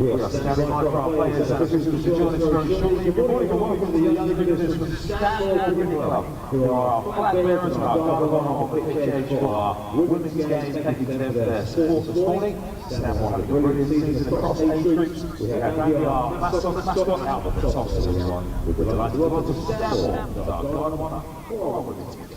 We are standing by for our players and assistants to join us very shortly. Good morning and welcome to the young visitors from Stanmore Cricket Club, who are our flag bearers and our guard of honour on pitch edge for our women's games taking them for their sport this morning. Stanmore had a brilliant season across age groups. We have Andy, our mascot out at the top of everyone. We're delighted to welcome Stanmore as our guard of honour for our women's games.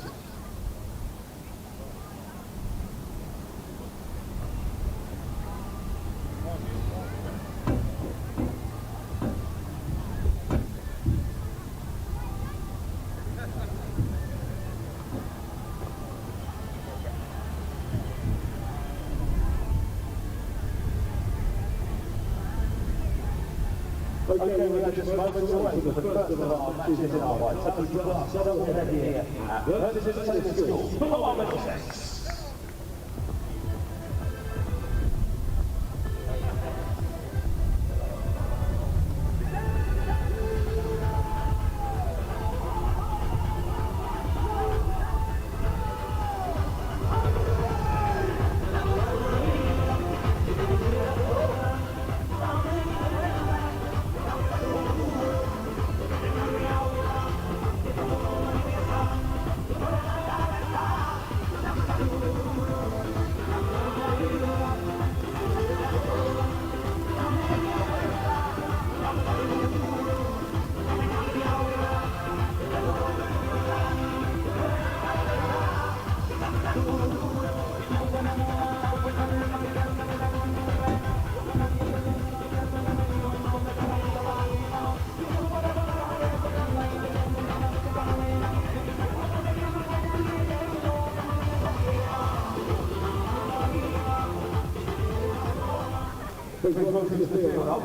Okay, we're just moments away from the first of our matches in our white tails class. Double header here at Derbyshire School. Come on, Middlesex.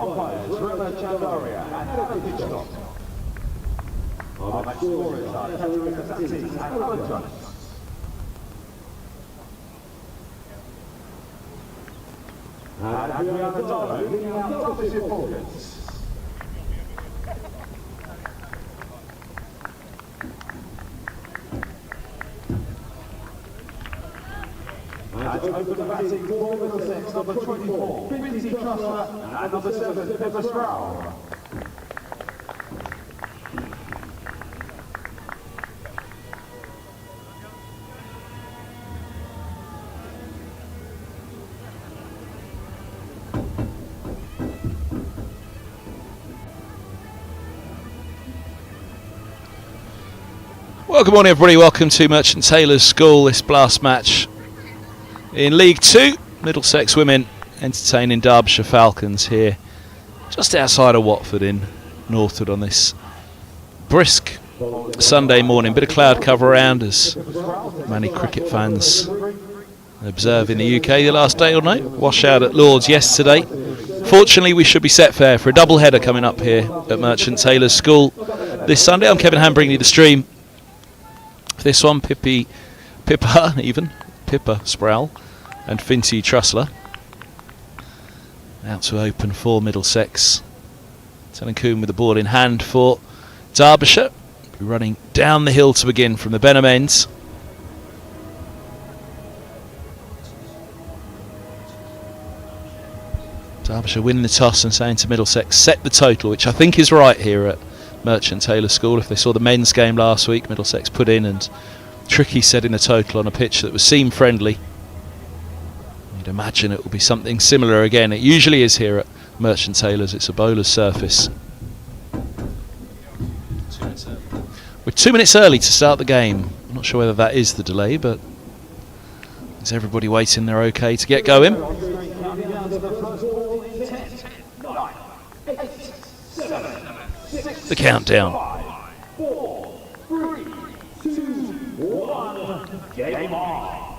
Umpires, Rima Chandaria and Derbyshire. Our match scorers are Terry Casati and Alan Jones. And Adriana Dolo leading out Derbyshire forwards. And over the batting for Middlesex, number 24, Finley Trussler, and number 7, Pepper Stroud. Well, good morning everybody, welcome to Merchant Taylors School, this blast match in League 2. Middlesex women entertaining Derbyshire Falcons here just outside of Watford in Northwood on this brisk Sunday morning. Bit of cloud cover around as many cricket fans observe in the UK the last day or night. Washout at Lords yesterday. Fortunately we should be set fair for a double header coming up here at Merchant Taylors School this Sunday. I'm Kevin Ham, bringing you the stream. This one, Pippa Sproul and Finty Trussler out to open for Middlesex. Telencoombe with the ball in hand for Derbyshire, running down the hill to begin from the Benham end. Derbyshire winning the toss and saying to Middlesex, set the total, which I think is right here at Merchant Taylors School. If they saw the men's game last week, Middlesex put in and Tricky setting the total on a pitch that was seam friendly. You'd imagine it will be something similar again. It usually is here at Merchant Taylors. It's a bowler's surface. We're 2 minutes early to start the game. I'm not sure whether that is the delay, but is everybody waiting they're okay to get going? The countdown. 5, 4, 3, 2, 1, game on.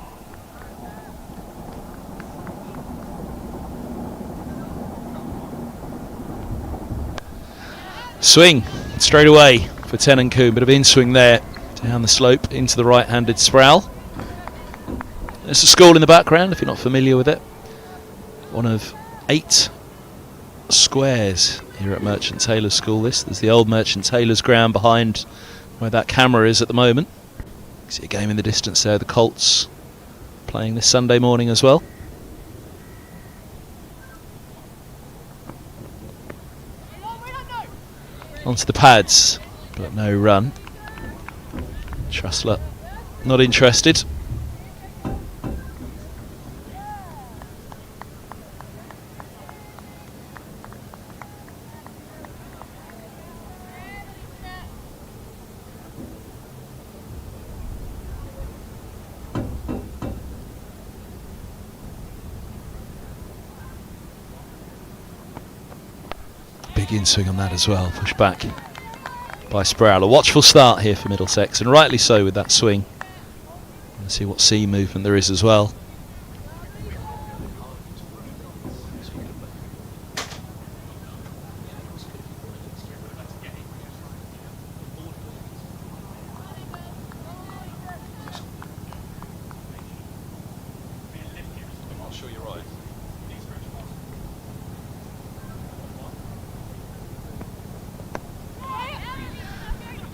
Swing straight away for Telencoombe. Bit of in-swing there down the slope into the right-handed Sproul. There's a school in the background if you're not familiar with it. One of 8 squares here at Merchant Taylors School. There's the old Merchant Taylors ground behind where that camera is at the moment. You see a game in the distance there, the Colts playing this Sunday morning as well. onto the pads, but no run. Trussler not interested. Big in-swing on that as well, pushed back by Sproul. A watchful start here for Middlesex, and rightly so with that swing. Let's see what seam movement there is as well.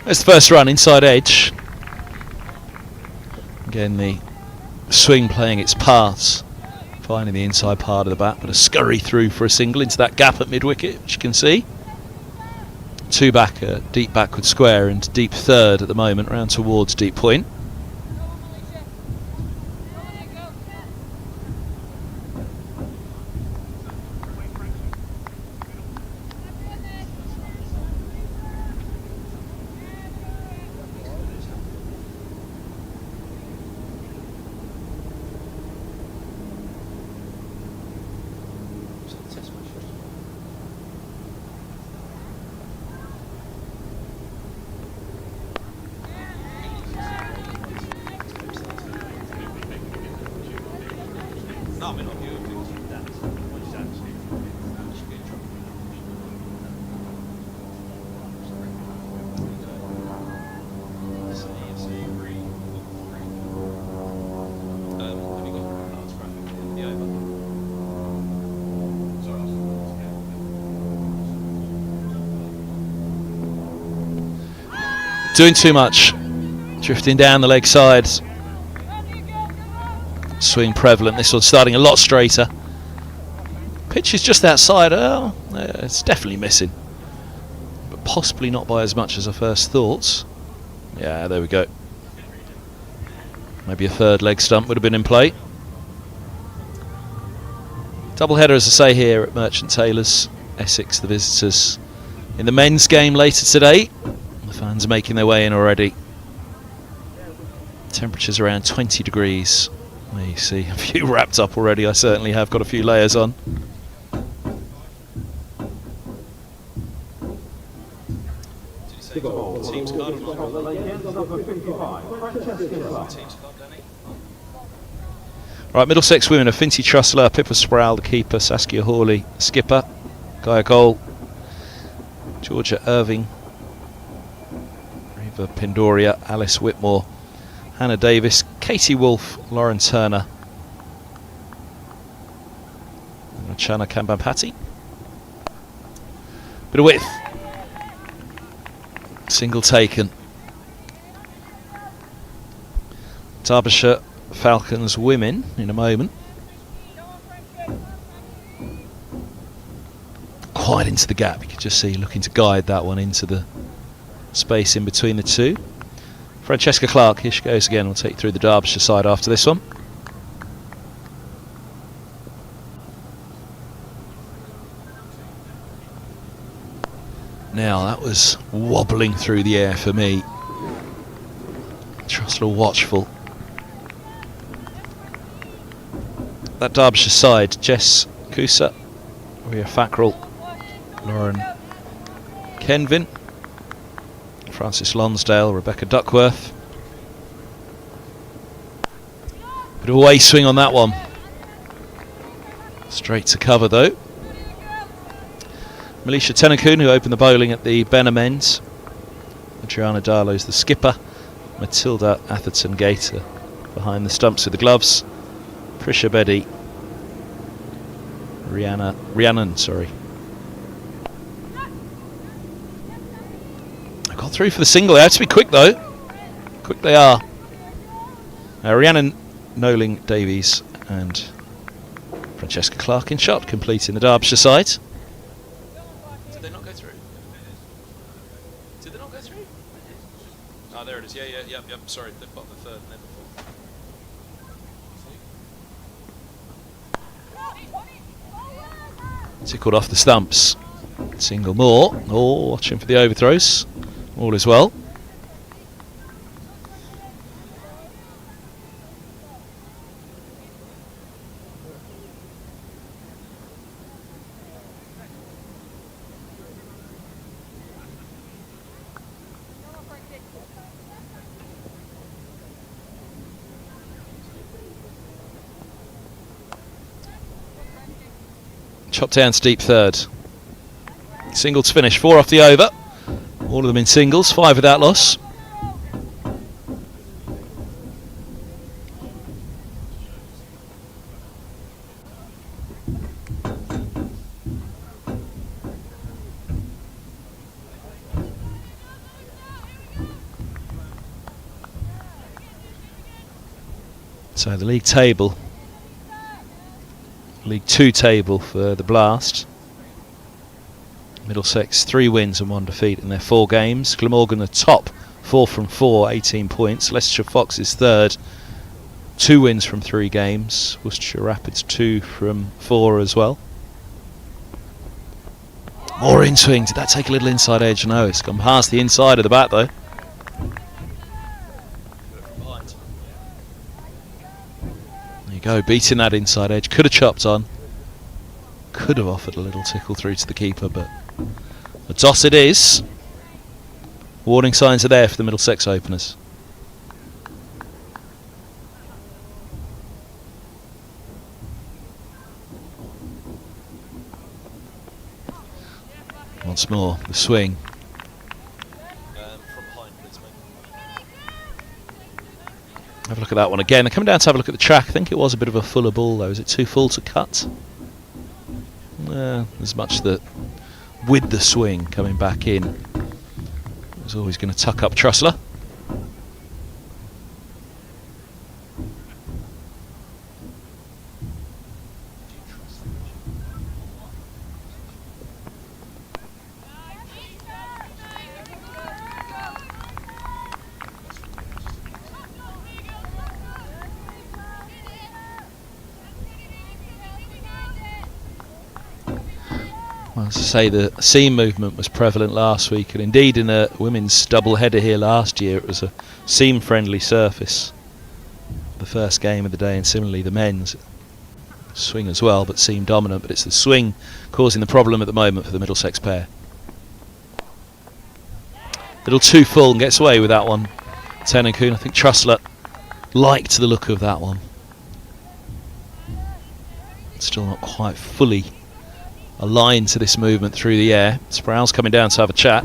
There's the first run, inside edge. Again, the swing playing its part, finding the inside part of the bat, but a scurry through for a single into that gap at mid-wicket, which you can see. Two back, deep backward square and deep third at the moment, round towards deep point. Doing too much, drifting down the leg side. Swing prevalent, this one's starting a lot straighter. Pitch is just outside, oh, it's definitely missing. But possibly not by as much as I first thought. Yeah, there we go. Maybe a third leg stump would have been in play. Double header, as I say, here at Merchant Taylors. Essex, the visitors, in the men's game later today. The fans are making their way in already. Temperatures around 20 degrees. There you see a few wrapped up already. I certainly have got a few layers on. Right, Middlesex women are Finty Trussler, Pippa Sproul, the keeper, Saskia Hawley, skipper, Gaia Goal, Georgia Irving, Reva Pindoria, Alice Whitmore, Hannah Davis, Katie Wolfe, Lauren Turner, and Rachana Kambampati. Bit of width. Single taken. Derbyshire Falcons women in a moment. Quite into the gap, you can just see looking to guide that one into the space in between the two. Francesca Clark, here she goes again. We'll take through the Derbyshire side after this one. Now that was wobbling through the air for me. Trussler watchful. That Derbyshire side, Jess Kusa, Ria Fackrell, Lauren Kenvin, Frances Lonsdale, Rebecca Duckworth. Bit of away swing on that one. Straight to cover though. Melisha Tenakun, who opened the bowling at the Benham end. Adriana Darlow's the skipper. Matilda Atherton Gator behind the stumps with the gloves. Prisha Bedi. Rhiannon, sorry. I got through for the single. They have to be quick though. Quick they are. Rhiannon, Noling Davies and Francesca Clark in shot, completing the Derbyshire side. Did they not go through? there it is. Yep. Sorry, the bottom of the third, never before. Tickled off the stumps. Single more. Oh, watching for the overthrows. All is well. Chop down steep third. Singles finish, 4 off the over. All of them in singles, 5 without loss. So the league table. League 2 table for the Blast. Middlesex 3 wins and 1 defeat in their 4 games. Glamorgan the top, 4 from 4, 18 points. Leicestershire Foxes third, 2 wins from 3 games. Worcestershire Rapids 2 from 4 as well. More in swing. Did that take a little inside edge? No, it's gone past the inside of the bat though. There you go, beating that inside edge. Could have chopped on. Could have offered a little tickle through to the keeper, but a toss it is. Warning signs are there for the Middlesex openers. Once more, the swing. Have a look at that one again. They're coming down to have a look at the track. I think it was a bit of a fuller ball though. Is it too full to cut? As much that with the swing coming back in, it was always going to tuck up Trussler. As I say, the seam movement was prevalent last week, and indeed in a women's double header here last year it was a seam friendly surface, the first game of the day, and similarly the men's swing as well, but seam dominant, but it's the swing causing the problem at the moment for the Middlesex pair. Little too full and gets away with that one. Tenencoon, I think Trussler liked the look of that one. Still not quite fully aligned to this movement through the air. Sproul's coming down to have a chat.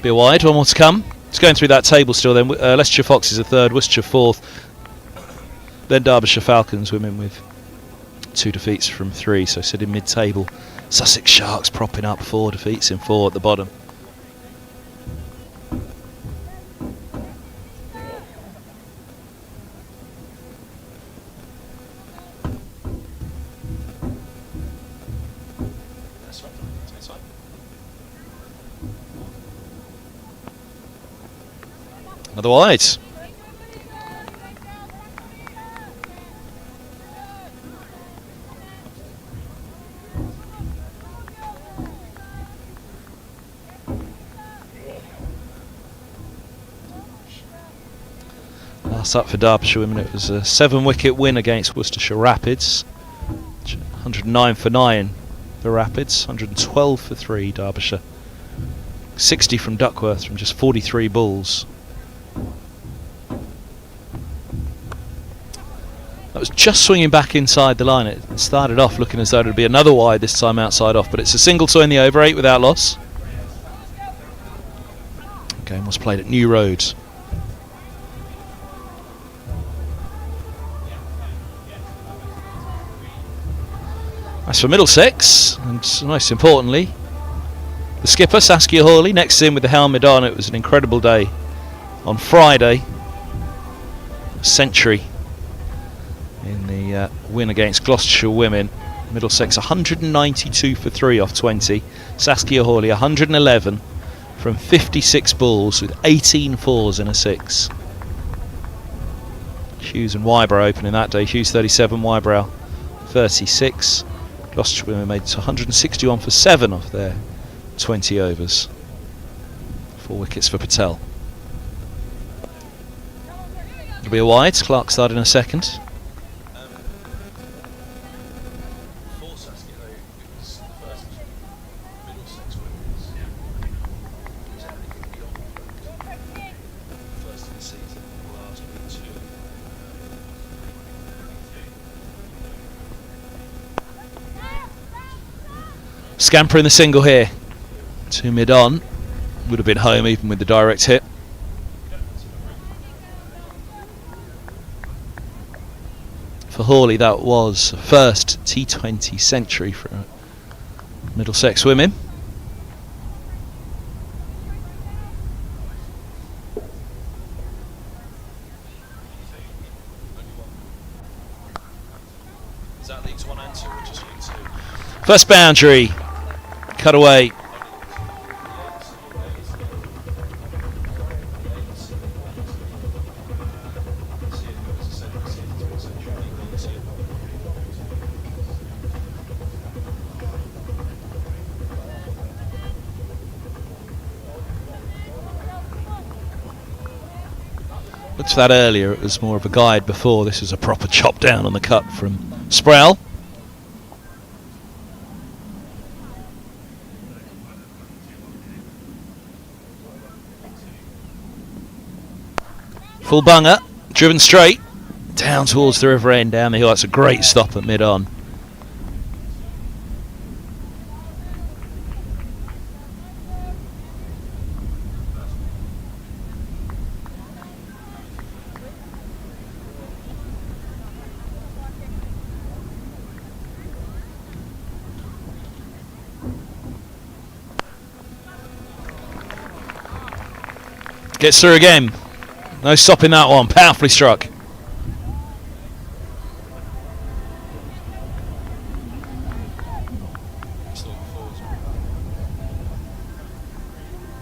Be wide, one more to come. It's going through that table still then. Leicestershire Foxes are third, Worcestershire fourth. Then Derbyshire Falcons, women with 2 defeats from 3, so sitting mid-table. Sussex Sharks propping up 4 defeats in 4 at the bottom. Another wide. Last up for Derbyshire women, it was a 7-wicket win against Worcestershire Rapids. 109 for 9 the Rapids. 112 for 3, Derbyshire. 60 from Duckworth from just 43 balls. That was just swinging back inside the line. It started off looking as though it would be another wide, this time outside off, but it's a single to in the over, 8 without loss. The game was played at New Road. As for Middlesex, and most importantly, the skipper, Saskia Hawley, next in with the helmet on. It was an incredible day on Friday. A century in the win against Gloucestershire women. Middlesex 192 for 3 off 20. Saskia Hawley 111 from 56 balls with 18 fours and a 6. Hughes and Wybrow opening that day. Hughes 37, Wybrow 36. Gloucestershire women made 161 for 7 off their 20 overs. 4 wickets for Patel. It'll be a wide. Clark started in a second. Scamper in the single here. 2 mid on. Would have been home even with the direct hit. For Hawley, that was first T20 century for Middlesex women. Is that leagues 1 and 2 or just league 2? First boundary. Cut away. Looked at that earlier, it was more of a guide before. This is a proper chop down on the cut from Sproul. Full bunger, driven straight, down towards the river end, down the hill. That's a great stop at mid-on. Gets through again. No stopping that one. Powerfully struck.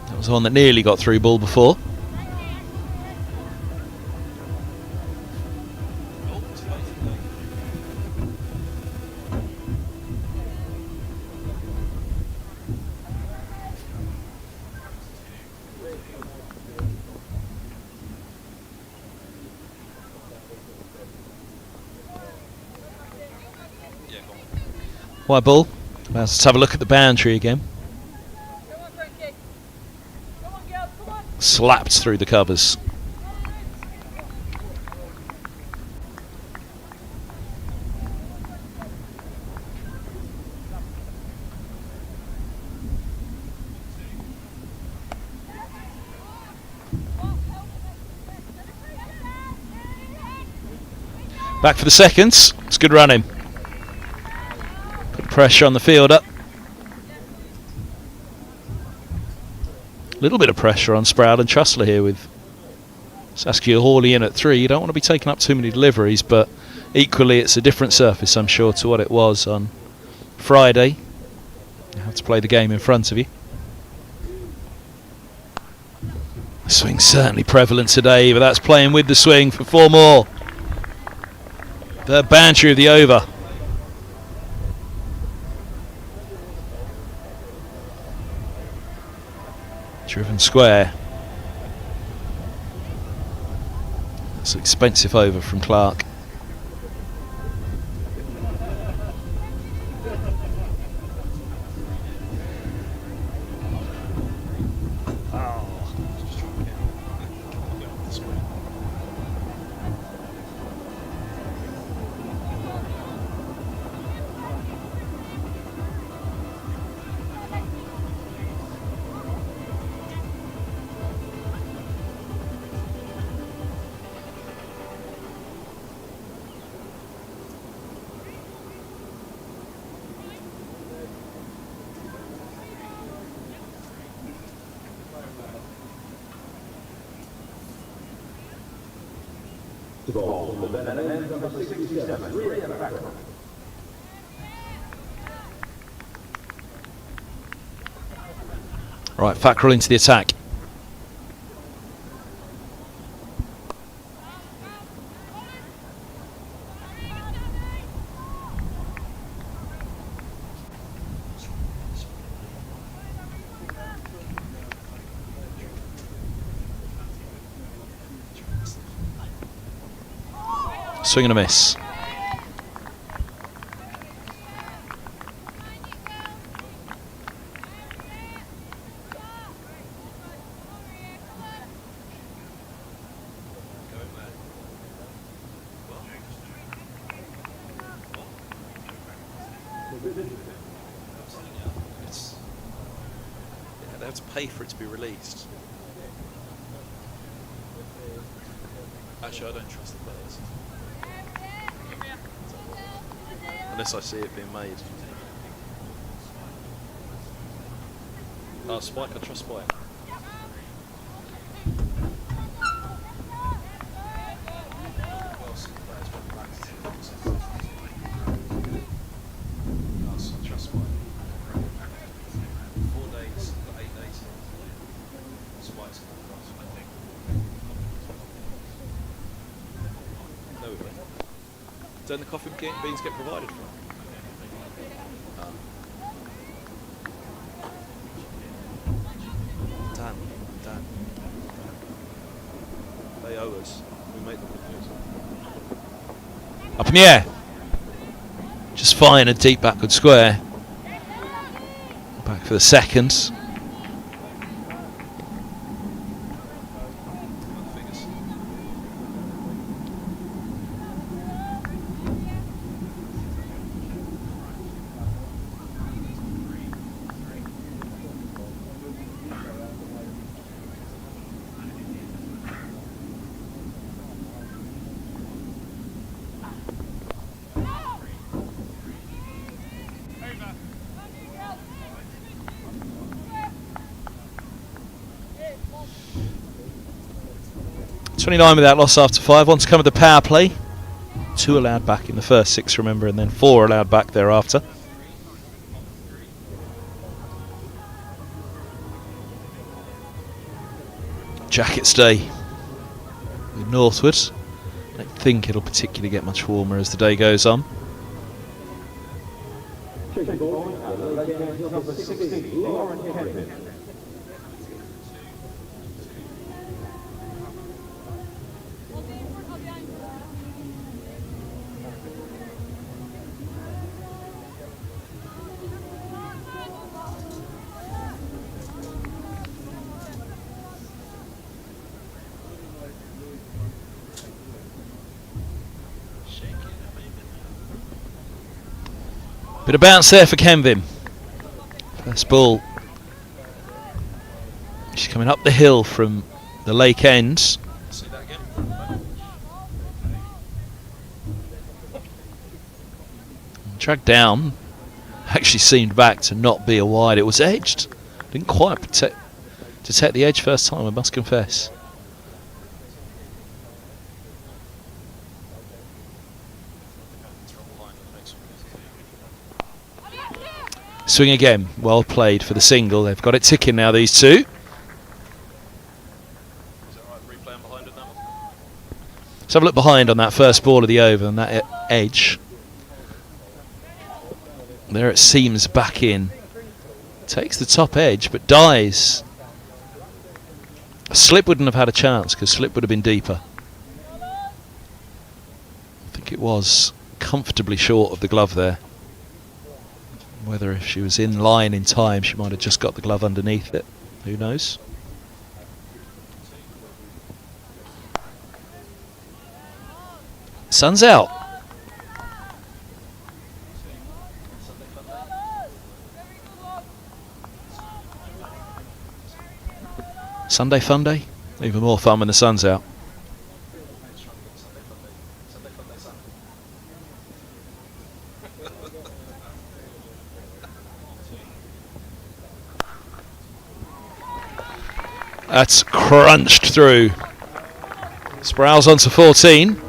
That was the one that nearly got through ball before. Wide ball. Let's have a look at the boundary again. Slapped through the covers. Back for the seconds. It's good running. Pressure on the fielder. A little bit of pressure on Sproul and Trussler here with Saskia Hawley in at 3. You don't want to be taking up too many deliveries, but equally it's a different surface, I'm sure, to what it was on Friday. You have to play the game in front of you. The swing's certainly prevalent today, but that's playing with the swing for 4 more. The boundary of the over. Driven square. That's an expensive over from Clark. The ball from the end, number 67, Rhea Becker. Right, Fackrell into the attack. Swing and a miss. They have to pay for it to be released. Actually, I don't trust the players. Unless I see it being made. Oh, Spike, I trust Spike. Don't the coffee beans get provided for? Dan. They owe us. We make them confused. Up in the air. Just fine, a deep backward square. Back for the second. .29 without loss after 5. On to come with the power play. 2 allowed back in the first 6, remember, and then 4 allowed back thereafter. Jacket stay northward. I don't think it'll particularly get much warmer as the day goes on. Bit of bounce there for Kenvin. First ball. She's coming up the hill from the lake ends. See that again? Dragged down. Actually seemed back to not be a wide. It was edged. Didn't quite detect the edge first time, I must confess. Swing again, well played for the single. They've got it ticking now, these two. Is that right, replaying behind it now? Let's have a look behind on that first ball of the over and that edge. There it seems back in. Takes the top edge but dies. Slip wouldn't have had a chance because Slip would have been deeper. I think it was comfortably short of the glove there. Whether if she was in line in time, she might have just got the glove underneath it. Who knows? Sun's out. Sunday fun day? Even more fun when the sun's out. That's crunched through. Sproul's on to 14.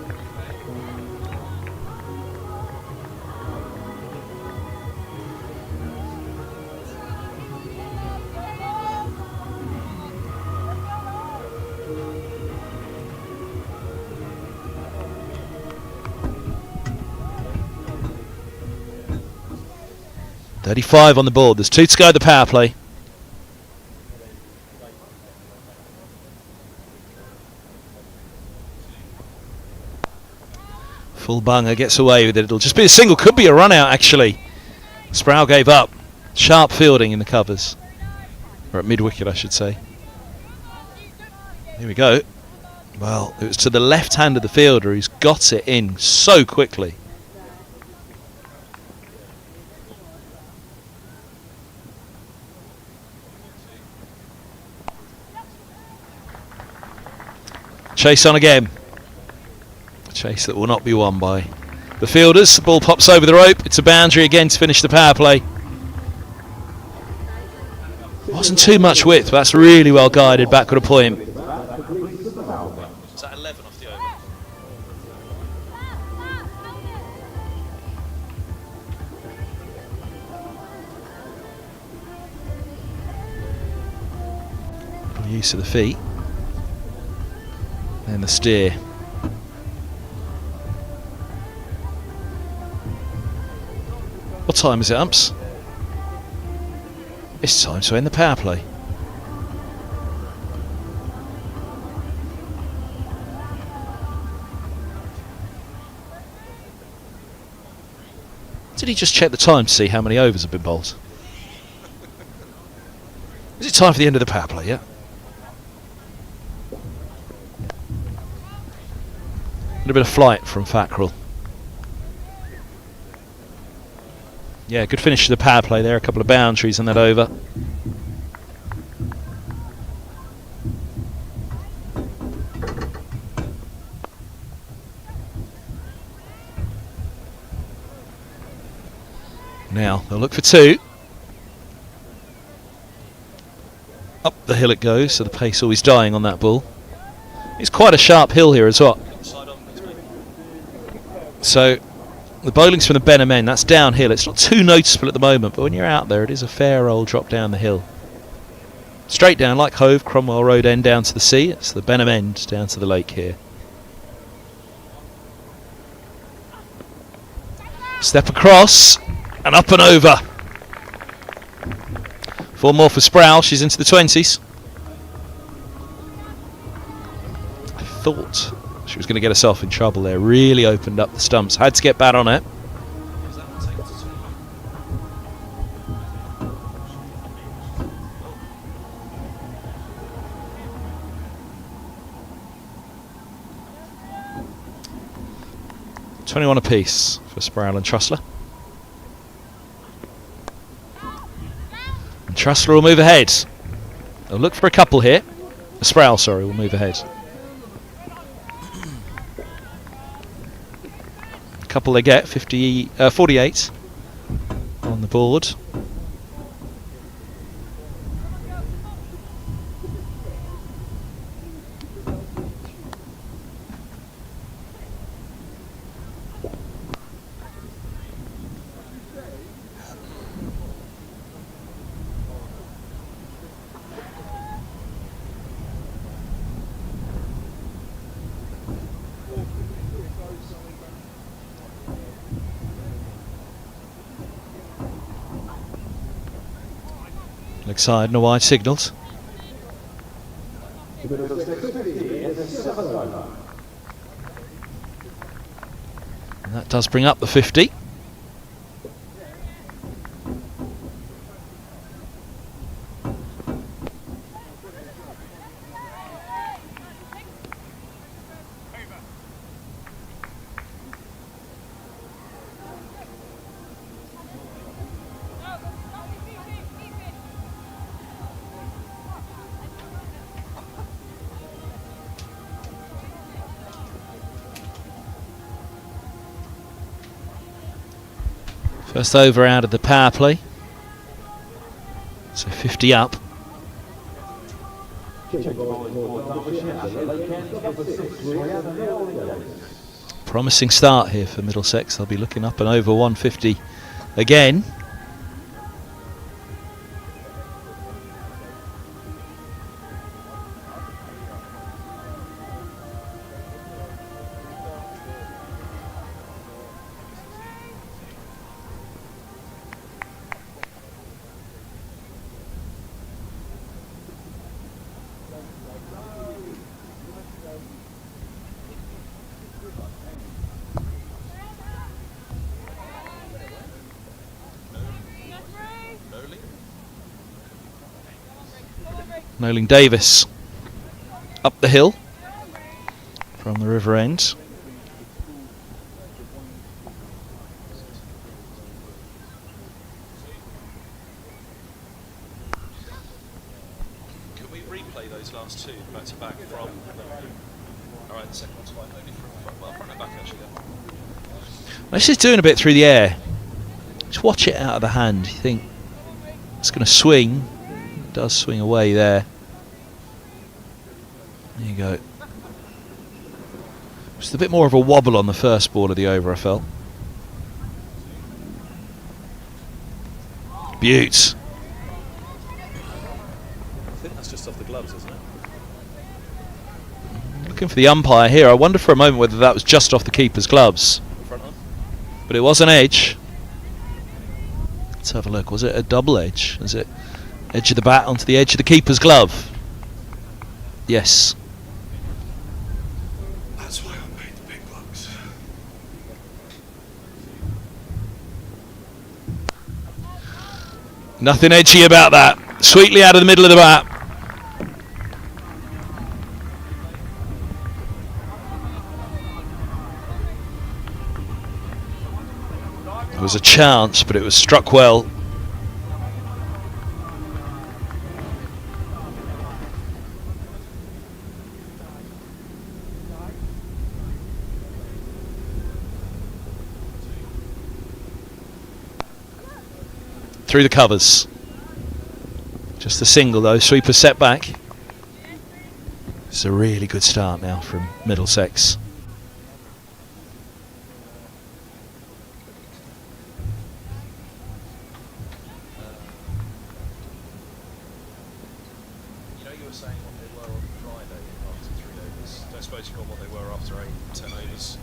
.35 on the board. There's 2 to go at the power play. Full Bunger gets away with it. It'll just be a single. Could be a run out, actually. Sproul gave up. Sharp fielding in the covers. Or at mid-wicket, I should say. Here we go. Well, it was to the left hand of the fielder who's got it in so quickly. Chase on again. A chase that will not be won by the fielders. The ball pops over the rope. It's a boundary again to finish the power play. Wasn't too much width, but that's really well guided backward a point. Is that 11 off the over? Use of the feet. And the steer. What time is it, umps? It's time to end the power play. Did he just check the time to see how many overs have been bowled? Is it time for the end of the power play yet? A bit of flight from Fackrell. Yeah, good finish to the power play there. A couple of boundaries on that over. Now they'll look for 2. Up the hill it goes, so the pace always dying on that ball. It's quite a sharp hill here as well. So the bowling's from the Benham end. That's downhill. It's not too noticeable at the moment, but when you're out there, it is a fair old drop down the hill. Straight down, like Hove, Cromwell Road end down to the sea. It's the Benham end down to the lake here. Step across and up and over. 4 more for Sproul. She's into the 20s. I thought she was going to get herself in trouble there. Really opened up the stumps. Had to get bad on it. 21 apiece for Sproul and Trussler. And Trussler will move ahead. They'll look for a couple here. Sproul, sorry, will move ahead. Couple they get, 48 on the board. Leg side and a wide signals. And that does bring up the 50. First over out of the power play. So 50 up. Promising start here for Middlesex. They'll be looking up and over 150 again. Noling Davis up the hill from the river end. Can we replay those last two back to back from? Alright, the second one's fine, only from front and back actually. This is doing a bit through the air. Just watch it out of the hand. You think it's going to swing. It does swing away there. There you go. Just a bit more of a wobble on the first ball of the over, I felt. Beaut. I think that's just off the gloves, isn't it? Looking for the umpire here. I wonder for a moment whether that was just off the keeper's gloves. Front on. But it was an edge. Let's have a look. Was it a double edge? Is it edge of the bat onto the edge of the keeper's glove? Yes. That's why I made the big bucks. Nothing edgy about that. Sweetly out of the middle of the bat. There was a chance, but it was struck well. Through the covers. Just a single though, sweeper set back. It's a really good start now from Middlesex. You know, you were saying what they were on Friday after 3 overs. Don't suppose you got what they were after 8, 10 overs.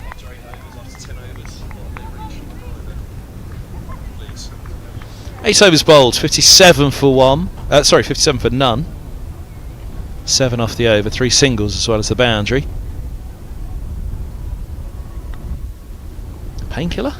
After 8 overs, after 10 overs, what they reached on Friday. Please. 8 overs bowled, 57 for 1. 57 for none. 7 off the over, 3 singles as well as the boundary. Painkiller?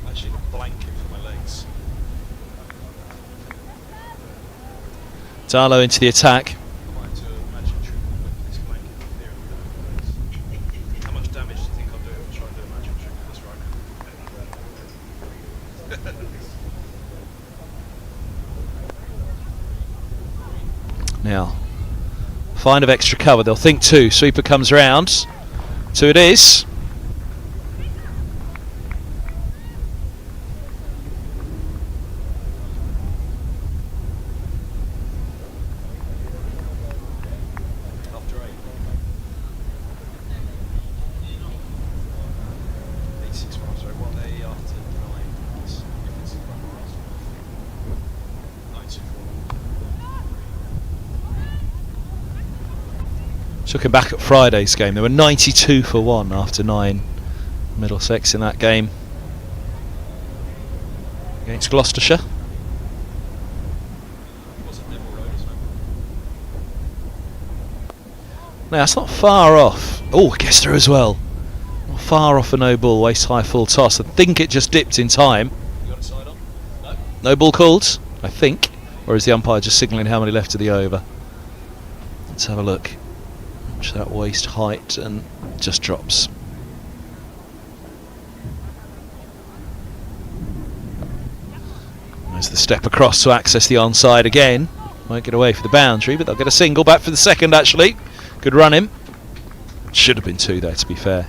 Actually, a blanket for my legs. Darlow into the attack. I might do a magic trick with this blanket here and legs. How much damage do you think I'll do if I try and do a magic trick with this right now? Now, find of extra cover. They'll think 2. Sweeper comes round. 2 it is. After 8. 86 miles, sorry. What are they after 9? It's 94. Looking back at Friday's game, there were 92 for 1 after 9 Middlesex in that game against Gloucestershire. Wasn't Neville Road, isn't it? Now, that's not far off. Oh, gets through as well. Far off a no ball, waist high full toss. I think it just dipped in time. You got a side on? No. No ball called, I think. Or is the umpire just signalling how many left to the over? Let's have a look. Watch that waist height and just drops. There's the step across to access the onside again. Won't get away for the boundary, but they'll get a single. Back for the second, actually. Good run him. Should have been two there, to be fair.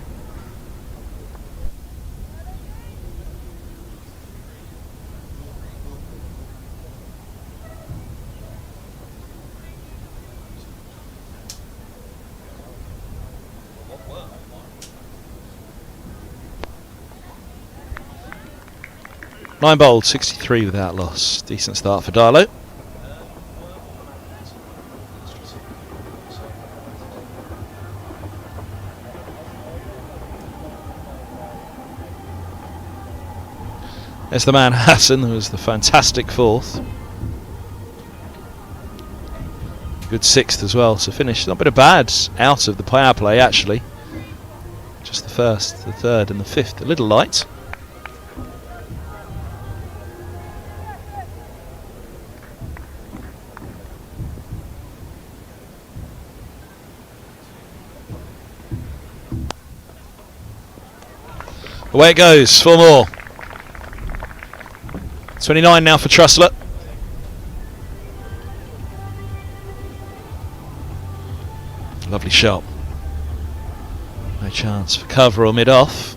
Nine bowled, 63 without loss. Decent start for Darlow. There's the man Hassan, who was the fantastic fourth. Good sixth as well to finish. Not been a bad out of the power play, actually. Just the first, the third and the fifth. A little light. Away it goes, 4 more. 29 now for Trussler. Lovely shot. No chance for cover or mid-off.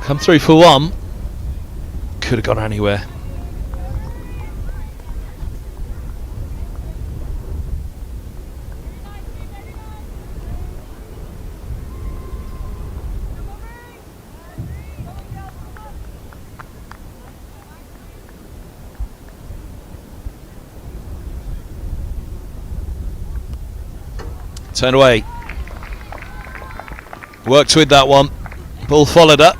Come through for one. Could have gone anywhere. Turned away. Worked with that one. Ball followed up.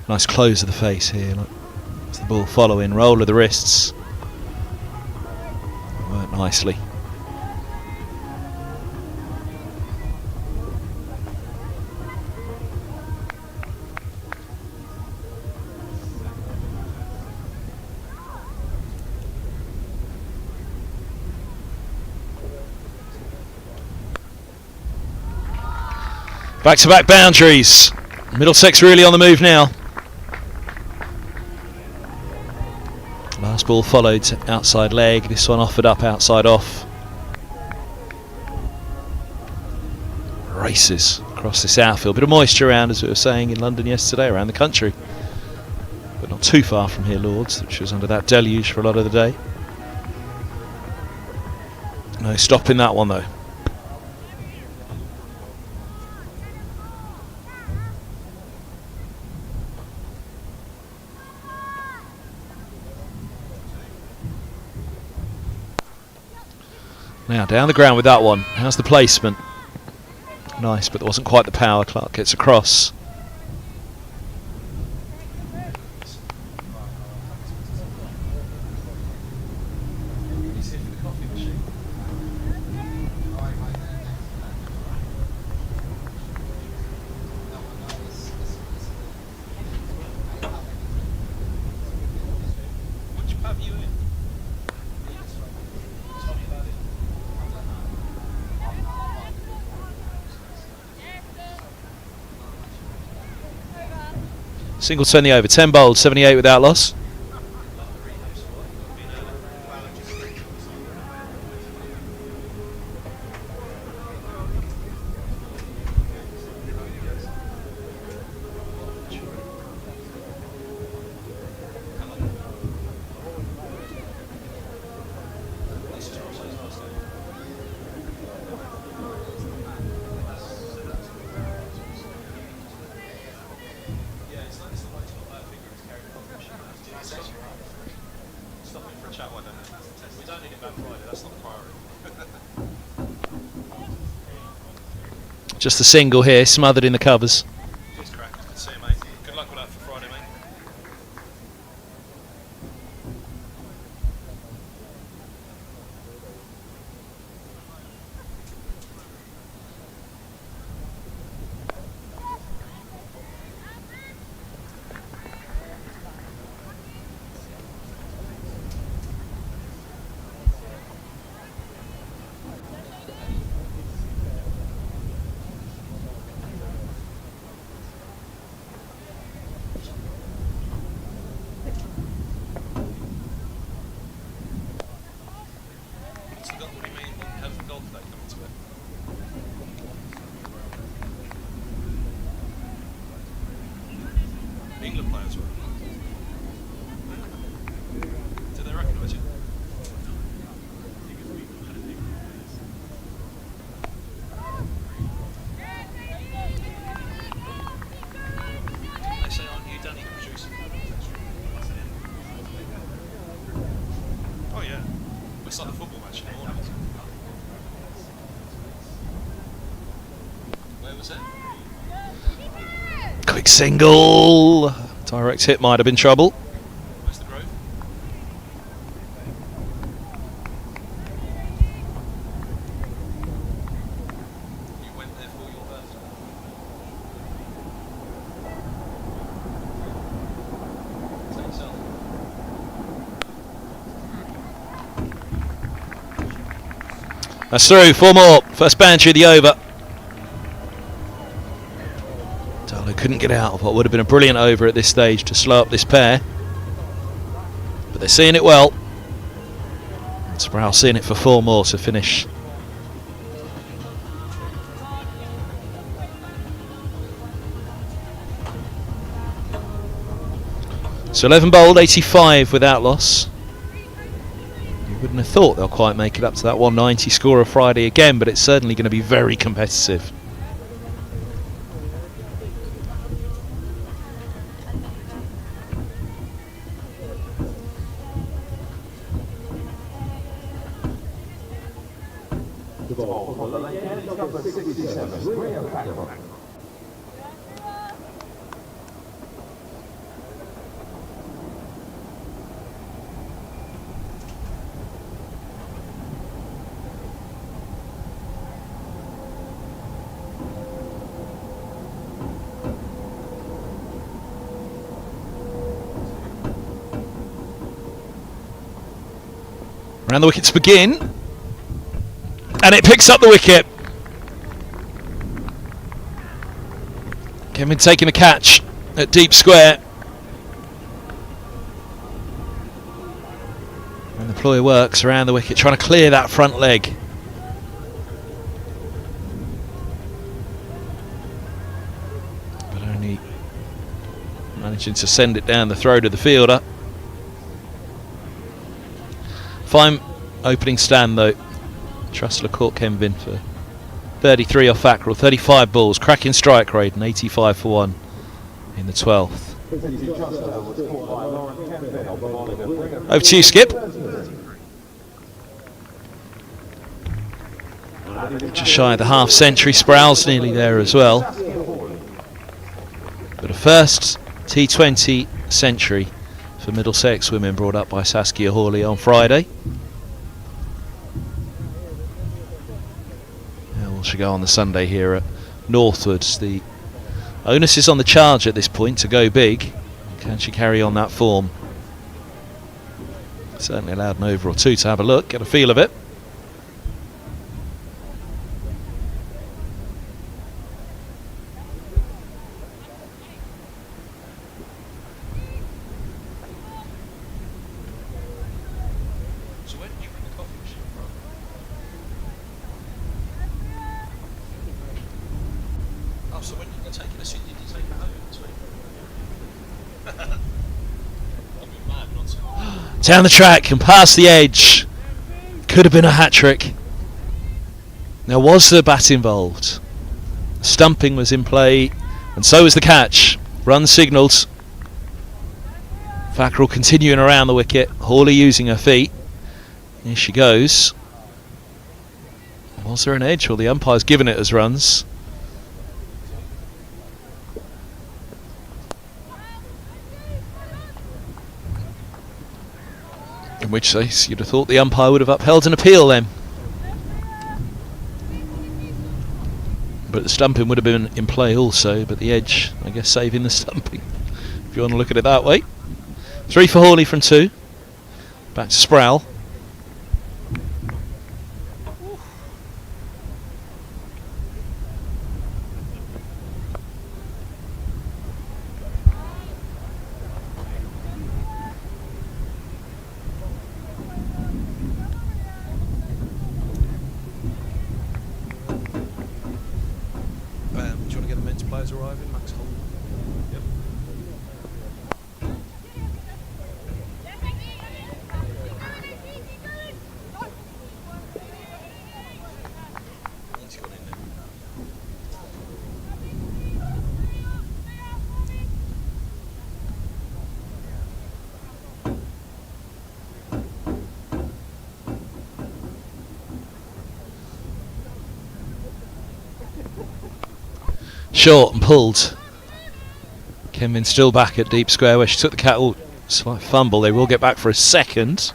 Nice close of the face here. Look. It's the ball following, roll of the wrists. Worked nicely. Back-to-back boundaries. Middlesex really on the move now. Last ball followed to outside leg. This one offered up outside off. Races across this outfield. Bit of moisture around, as we were saying in London yesterday, around the country. But not too far from here, Lords, which was under that deluge for a lot of the day. No stopping that one though. Now down the ground with that one. How's the placement? Nice, but there wasn't quite the power. Clark gets across. Single turn the over, 10 bowled, 78 without loss. Chat one, don't we? We don't need it back Friday, that's not the priority. Just the single here, smothered in the covers. Cheers, crack. Good to see you, mate. Good luck with that for Friday, mate. What do you mean? How's the golf day coming to it? England players were. Do they recognise you? They say, aren't you Danny the producer? Oh yeah. It's like a football match in the morning. Where was it? Quick single. Direct hit might have been trouble. Where's the Grove? You went there for your birthday. Take yourself. That's through. 4 more. First boundary of the over. Darlow couldn't get out of what would have been a brilliant over at this stage to slow up this pair. But they're seeing it well. And Sproul seeing it for 4 more to finish. So 11 bowled, 85 without loss. You wouldn't have thought they'll quite make it up to that 190 score of Friday again, but it's certainly going to be very competitive. The ball for the left hand, number 67, Rio Packer. Around the wicket to begin. And it picks up the wicket. Kevin taking a catch at deep square. And the ploy works around the wicket, trying to clear that front leg. But only managing to send it down the throat of the fielder. Fine opening stand though. Trussler caught Kenvin for 33 off Ackrell, 35 balls, cracking strike rate and 85 for 1 in the 12th. Over to you, Skip. Just shy of the half century, Sproul's nearly there as well. But a first T20 century for Middlesex women brought up by Saskia Hawley on Friday. Should go on the Sunday here at Northwoods. The onus is on the charge at this point to go big. Can she carry on that form? Certainly allowed an over or two to have a look, get a feel of it. So where did you bring the coffee machine from? Oh, so when you were taking a seat, did you take it home in between? I'd be mad not to. Down the track and past the edge. Could have been a hat-trick. Now was the bat involved? Stumping was in play and so was the catch. Run signalled. Fackrell continuing around the wicket. Hawley using her feet. Here she goes. Was there an edge? Well, the umpire's given it as runs. In which case, you'd have thought the umpire would have upheld an appeal then. But the stumping would have been in play also, but the edge, I guess, saving the stumping, if you want to look at it that way. 3 for Hawley from 2. Back to Sproul. Arriving, Max Holt. Yep. He's gone in there. Short and pulled. Kenvin still back at deep square where she took the cattle. Slight fumble. They will get back for a second.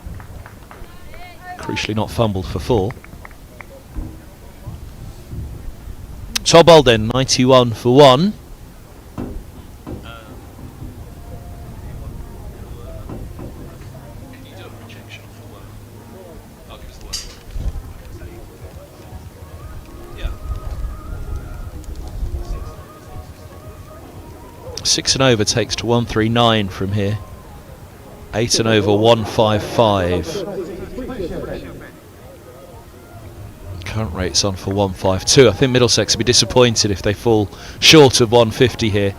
Crucially not fumbled for 4. Tobold then 91 for 1. Six and over takes to 139 from here. 8 and over 155. Current rate's on for 152. I think Middlesex will be disappointed if they fall short of 150 here.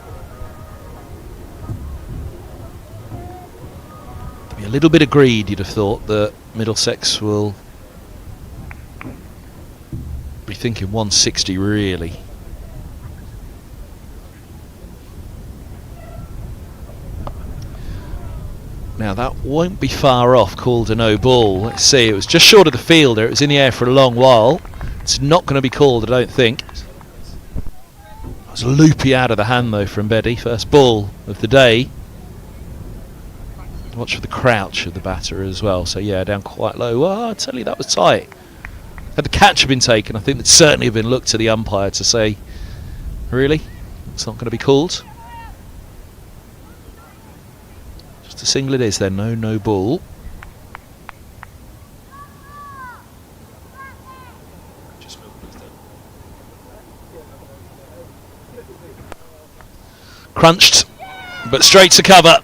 There'll be a little bit of greed, you'd have thought, that Middlesex will be thinking 160 really. Now that won't be far off, called a no ball. Let's see, it was just short of the fielder. It was in the air for a long while. It's not going to be called, I don't think. It was loopy out of the hand though from Betty. First ball of the day. Watch for the crouch of the batter as well. So yeah, down quite low. Well, I tell you, that was tight. Had the catch been taken, I think that'd certainly have been looked to the umpire to say, really? It's not going to be called? A single it is then, no ball. Crunched, but straight to cover.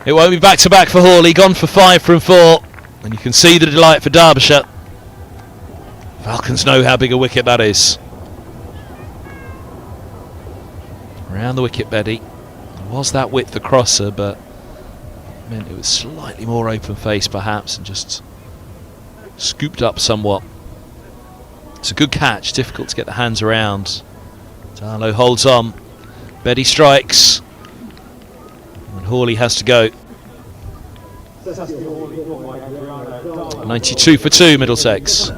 It won't be back to back for Hawley, gone for 5 from 4, and you can see the delight for Derbyshire. Falcons know how big a wicket that is. Around the wicket, Betty. There was that width across her, but meant it was slightly more open face perhaps and just scooped up somewhat. It's a good catch, difficult to get the hands around. Darlow holds on. Betty strikes. And Hawley has to go. 92 for 2, Middlesex.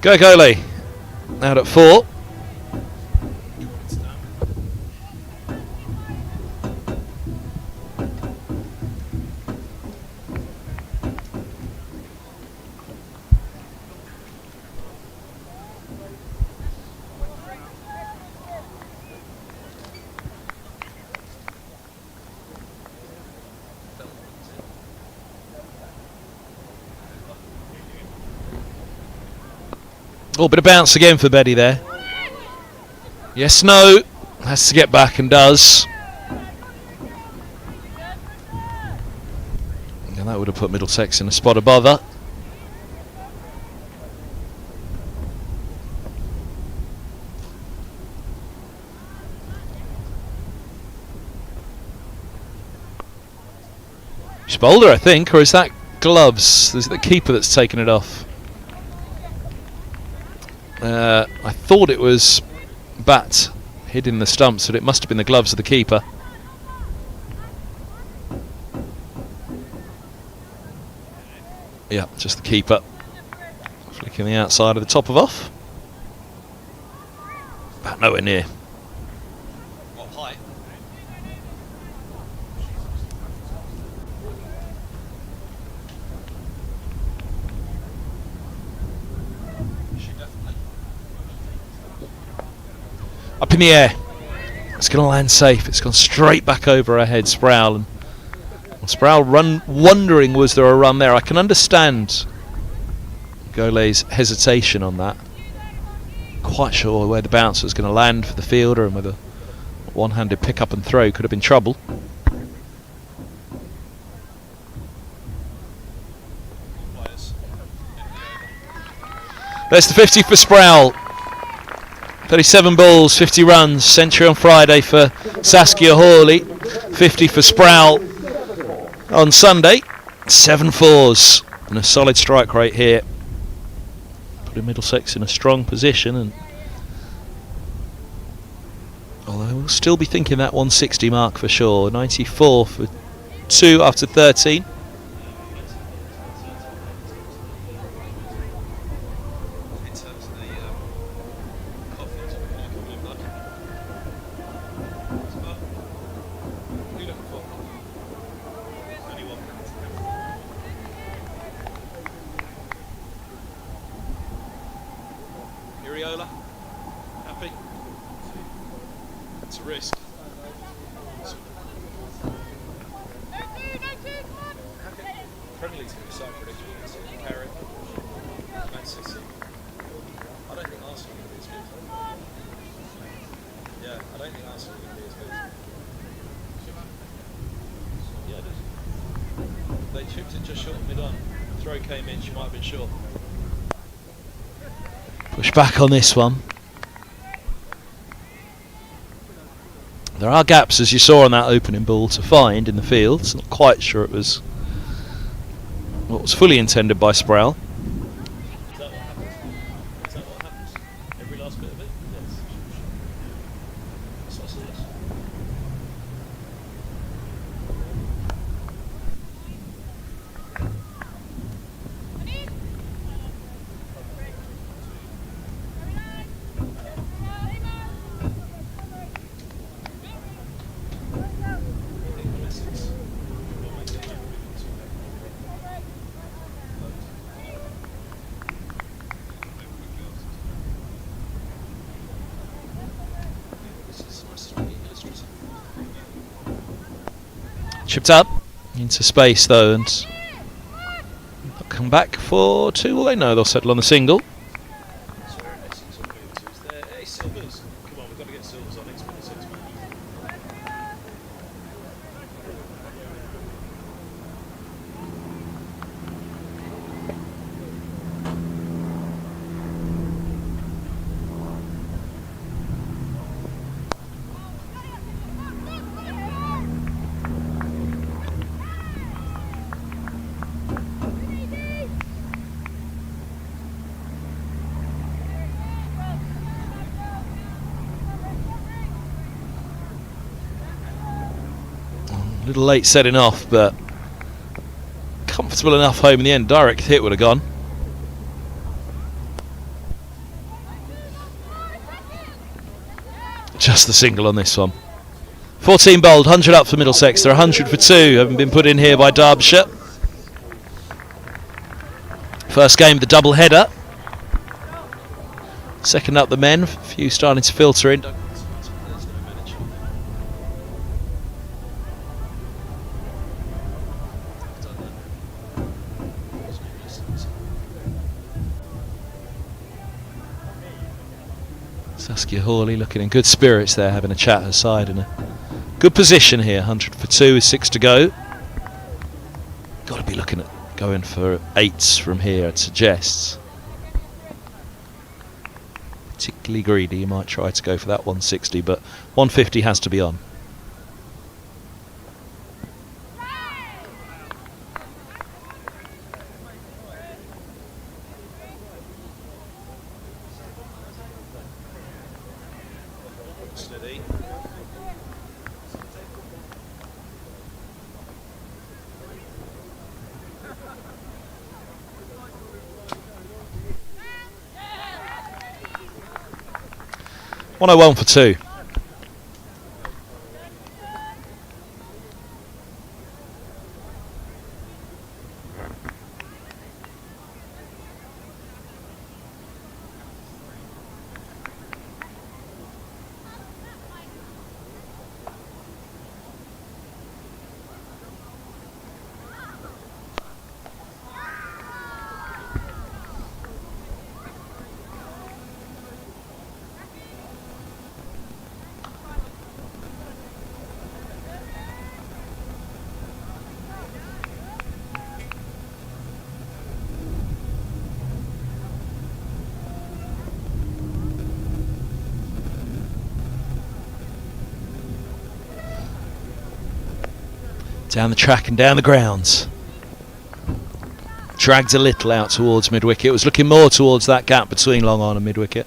Go goalie. Out at 4. Oh, bit of bounce again for Betty there. Yes, no. Has to get back and does. would have put Middlesex in a spot of bother. It's Boulder, I think, or is that gloves? Is it the keeper that's taken it off? I thought it was bat hid in the stumps, but it must have been the gloves of the keeper. Yeah, just the keeper. Flicking the outside of the top of off. About nowhere near. What height? Up in the air. It's going to land safe. It's gone straight back over her head, Sproul. And Sproul wondering was there a run there. I can understand Golet's hesitation on that. Quite sure where the bouncer was going to land for the fielder, and whether one-handed pick up and throw could have been trouble. There's the 50 for Sproul. 37 balls, 50 runs. Century on Friday for Saskia Hawley. 50 for Sproul on Sunday. 7 fours and a solid strike rate here. Putting Middlesex in a strong position, and although we'll still be thinking that 160 mark for sure. 94 for 2 after 13. Happy? It's a risk. Premier League's going to be so predictable. Carrick, Man City. I don't think Arsenal are going to be as good. Yeah, I don't think Arsenal are going to be as good. Yeah, it is. They chipped it just short of mid-on. Throw came in, she might have been short. Push back on this one. There are gaps, as you saw on that opening ball, to find in the field. So not quite sure it was what was fully intended by Sproul. Is that what happens? Is that what happens? Every last bit of it? Yes. That's what I see. Chipped up into space though, and they'll come back for 2. Well, they know they'll settle on the single. Silvers. Come on, we've got to get Silvers on next minute 6, man. A little late setting off, but comfortable enough home in the end. Direct hit would have gone. Just the single on this one. 14 bowled, 100 up for Middlesex. They're 100 for 2, having been put in here by Derbyshire. First game, the double header. Second up, the men. A few starting to filter in. Saskia Hawley looking in good spirits there, having a chat her side in a good position here. 100 for 2 with 6 to go. Got to be looking going for 8s from here, I'd suggest. Particularly greedy, you might try to go for that 160, but 150 has to be on. Steady. .101 for 2. Down the track and down the grounds. Dragged a little out towards mid-wicket. It was looking more towards that gap between long on and mid-wicket.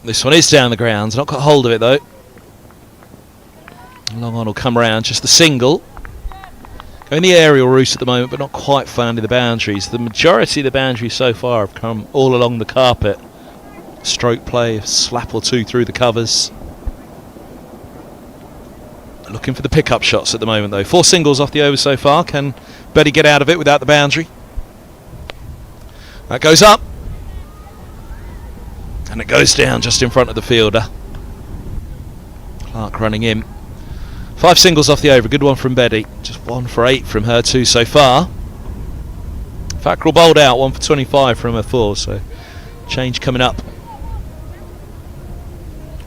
This one is down the grounds. Not got hold of it though. Long on will come round, just the single. Going the aerial route at the moment, but not quite finding the boundaries. The majority of the boundaries so far have come all along the carpet. Stroke play, a slap or two through the covers. Looking for the pick-up shots at the moment though. 4 singles off the over so far. Can Betty get out of it without the boundary? That goes up. And it goes down just in front of the fielder. Clark running in. 5 singles off the over, good one from Betty. Just 1 for 8 from her 2 so far. Fackrell bowled out, 1 for 25 from her 4, so change coming up.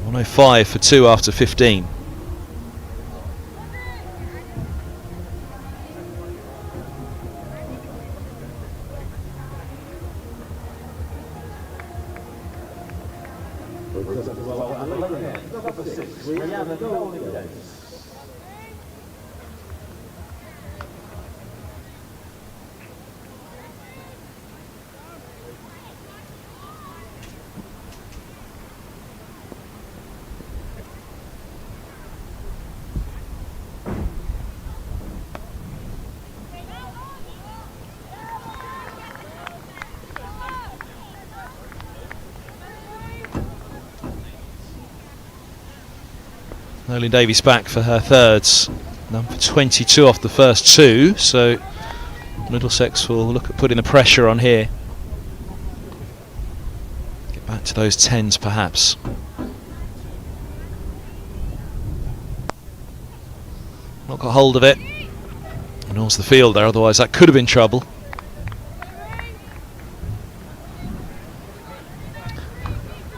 105 for 2 after 15. Nolan Davies back for her thirds. Number 22 off the first 2, so Middlesex will look at putting the pressure on here. Get back to those 10s perhaps. Not got hold of it. And all's the fielder, otherwise that could have been trouble.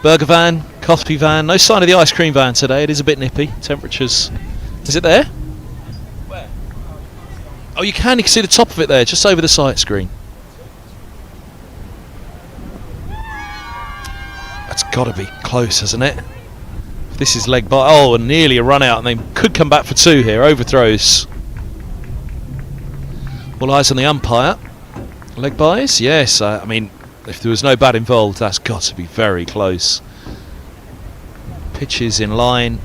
Burger van, coffee van, no sign of the ice cream van today. It is a bit nippy. Temperatures. Is it there? Where? Oh, you can see the top of it there, just over the sight screen. That's got to be close, hasn't it? If this is leg by. Oh, and nearly a run out, and they could come back for 2 here. Overthrows. All eyes on the umpire. Leg buys? Yes. I mean, if there was no bat involved, that's got to be very close. Pitch is in line.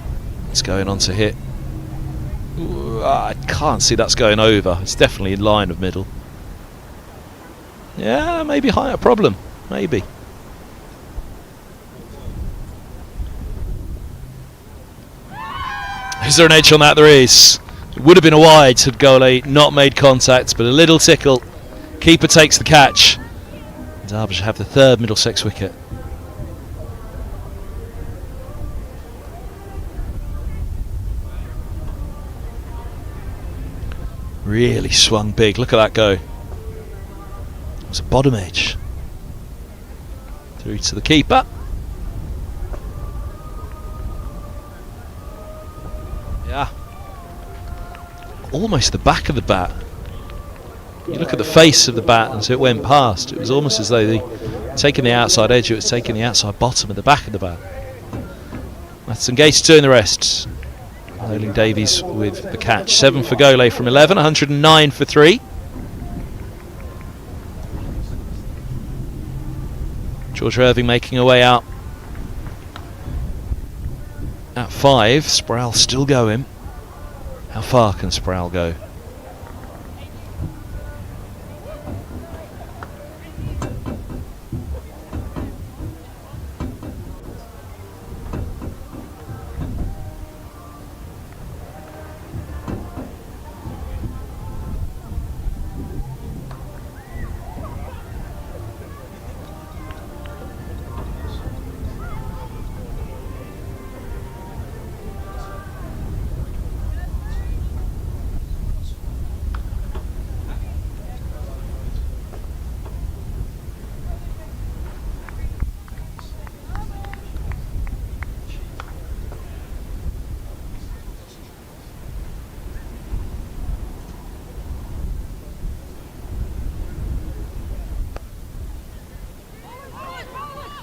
It's going on to hit. Ooh, I can't see that's going over. It's definitely in line of middle. Yeah, maybe higher problem. Maybe. Is there an edge on that? There is. It would have been a wide had goalie not made contact, but a little tickle. Keeper takes the catch. Derbyshire have the 3rd Middlesex wicket. Really swung big. Look at that go. It's a bottom edge. Through to the keeper. Yeah. Almost the back of the bat. You look at the face of the bat as it went past. It was almost as though they'd taken the outside edge, it was taking the outside bottom of the back of the bat. Matheson Gates doing the rest. Nolan Davies with the catch. 7 for Gole from 11, 109 for 3. George Irving making a way out at 5. Sproul still going. How far can Sproul go?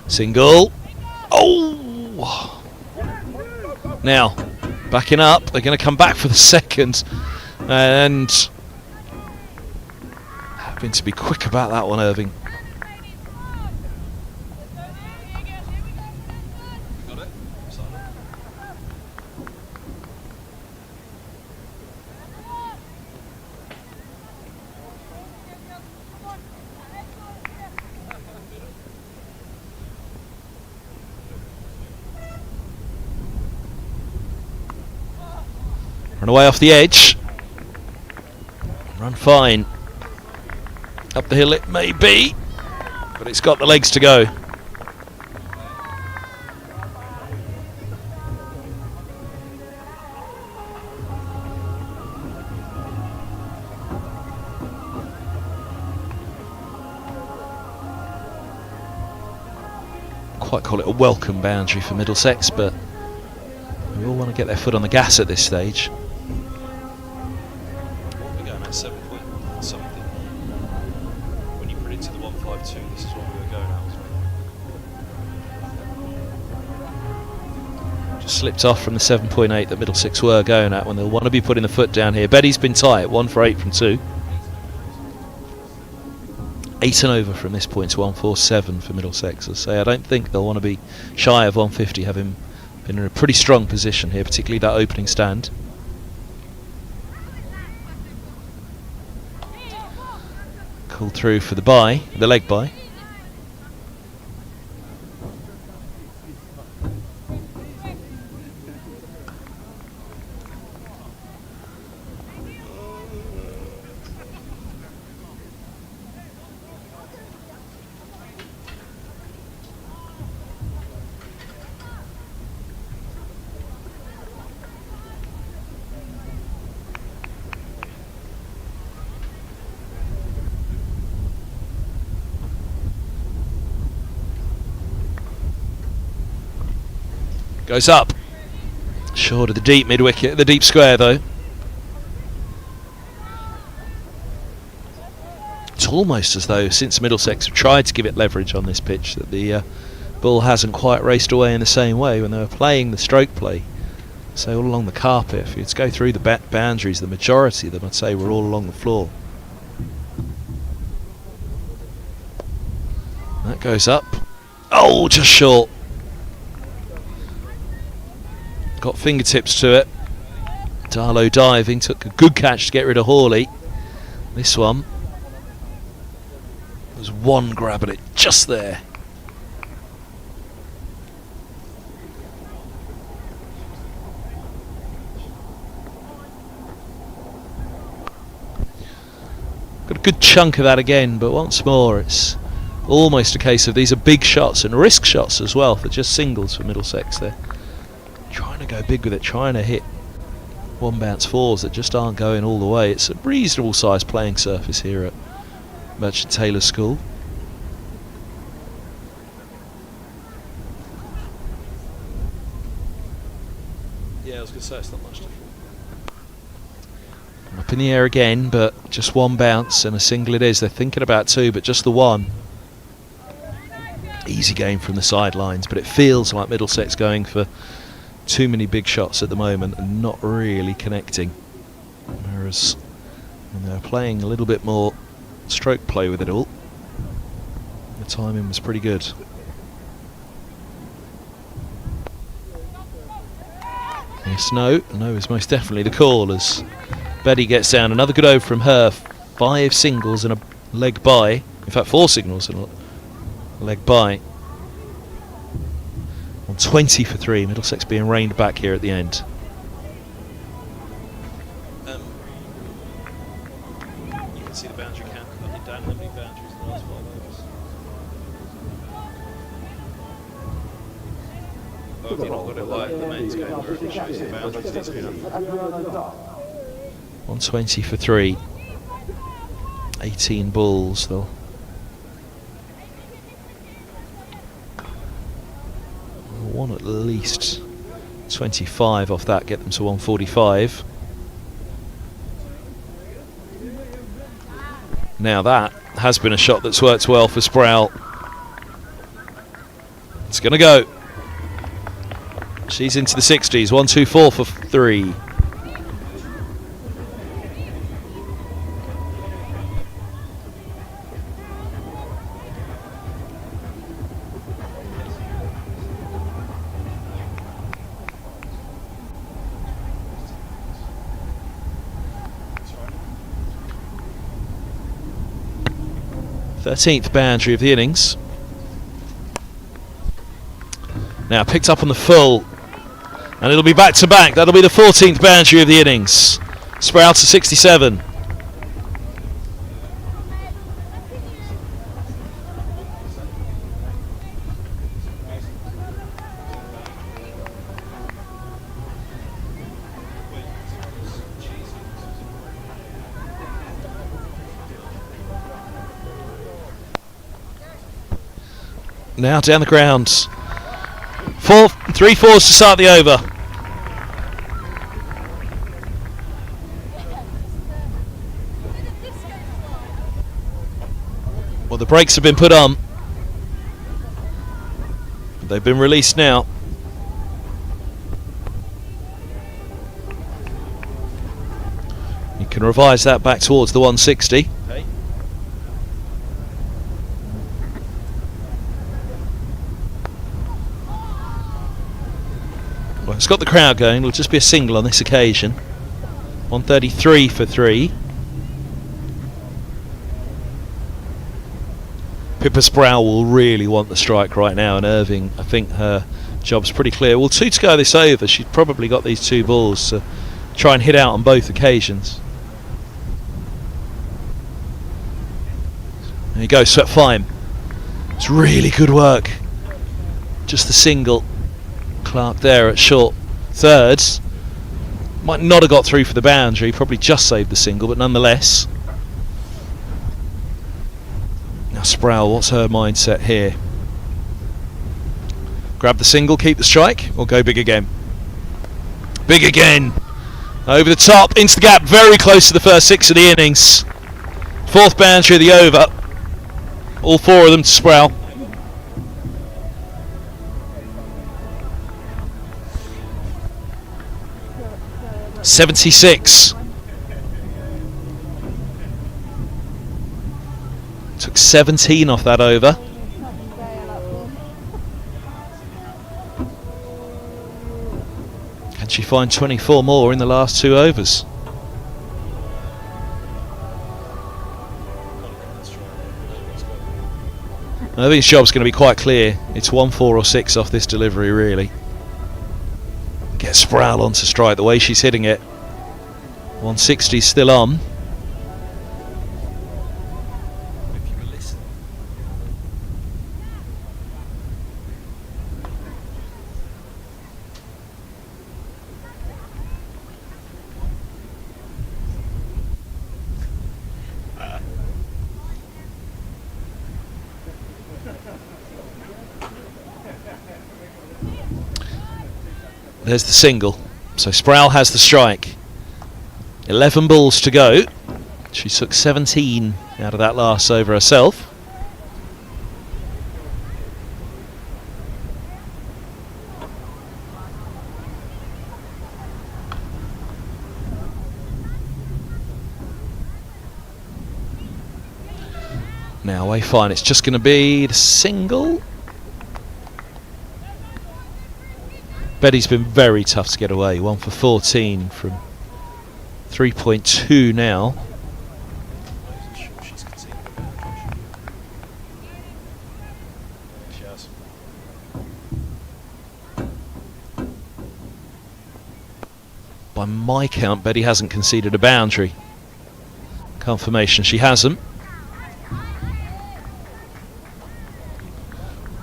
Single. Oh! Now, backing up. They're going to come back for the second. And having to be quick about that one, Irving. Run away off the edge. Run fine. Up the hill it may be, but it's got the legs to go. Quite call it a welcome boundary for Middlesex, but we all want to get their foot on the gas at this stage. What are we going at? 7 point something. When you predicted the 152, this is what we were going at. Just slipped off from the 7.8 that Middlesex were going at when they'll want to be putting the foot down here. Betty's been tight, 1 for 8 from 2. 8 and over from this point to 147 for Middlesex. I say I don't think they'll want to be shy of 150, having been in a pretty strong position here, particularly that opening stand. Called through for the bye, the leg bye. Goes up. Short of the deep mid-wicket, the deep square though. It's almost as though since Middlesex have tried to give it leverage on this pitch that the ball hasn't quite raced away in the same way when they were playing the stroke play. So all along the carpet, if you were to go through the boundaries, the majority of them I'd say were all along the floor. That goes up. Oh, just short. Got fingertips to it. Darlow diving, took a good catch to get rid of Hawley. This one, there's one grab at it just there. Got a good chunk of that again, but once more it's almost a case of these are big shots and risk shots as well for just singles for Middlesex there. Trying to go big with it, trying to hit one bounce fours that just aren't going all the way. It's a reasonable sized playing surface here at Merchant Taylor School. Yeah, I was going to say it's not much different. Up in the air again, but just one bounce and a single it is. They're thinking about two, but just the one. Easy game from the sidelines, but it feels like Middlesex going for too many big shots at the moment and not really connecting. Whereas when they're playing a little bit more stroke play with it all, the timing was pretty good. Yes, no is most definitely the call as Betty gets down. Another good over from her. 5 singles and a leg by. In fact, 4 singles and a leg by. On 20 for 3. Middlesex being reined back here at the end. You can see the boundary count. You don't have any boundaries in the last 5 overs. Oh, have you not got it like the men's game where it shows the boundaries? It's been 120 for 3. 18 balls though. One at least 25 off that, get them to 145. Now that has been a shot that's worked well for Sproul. It's going to go. She's into the 60s. 124 for 3. Thirteenth boundary of the innings. Now picked up on the full, and it'll be back to back. That'll be the 14th boundary of the innings. Sproul to 67. Now down the ground. 3 fours to start the over. Well, the brakes have been put on. They've been released now. You can revise that back towards the 160. Well, it's got the crowd going. It'll just be a single on this occasion. 133 for 3. Pippa Sproul will really want the strike right now, and Irving, I think her job's pretty clear. Well, 2 to go this over. She's probably got these 2 balls to try and hit out on both occasions. There you go, swept fine. It's really good work. Just the single. Clark there at short thirds. Might not have got through for the boundary, probably just saved the single, but nonetheless. Now Sproul, what's her mindset here? Grab the single, keep the strike, or go big again? Big again! Over the top, into the gap, very close to the first 6 of the innings. 4th boundary of the over. All 4 of them to Sproul. .76. Took 17 off that over. Can she find 24 more in the last 2 overs? I think his job's going to be quite clear. It's 1, 4 or 6 off this delivery, really. Get Sproul onto strike the way she's hitting it. 160 still on. There's the single. So Sproul has the strike. 11 balls to go. She took 17 out of that last over herself. Now away fine, it's just going to be the single. Betty's been very tough to get away. 1 for 14 from 3.2 now. By my count, Betty hasn't conceded a boundary. Confirmation she hasn't.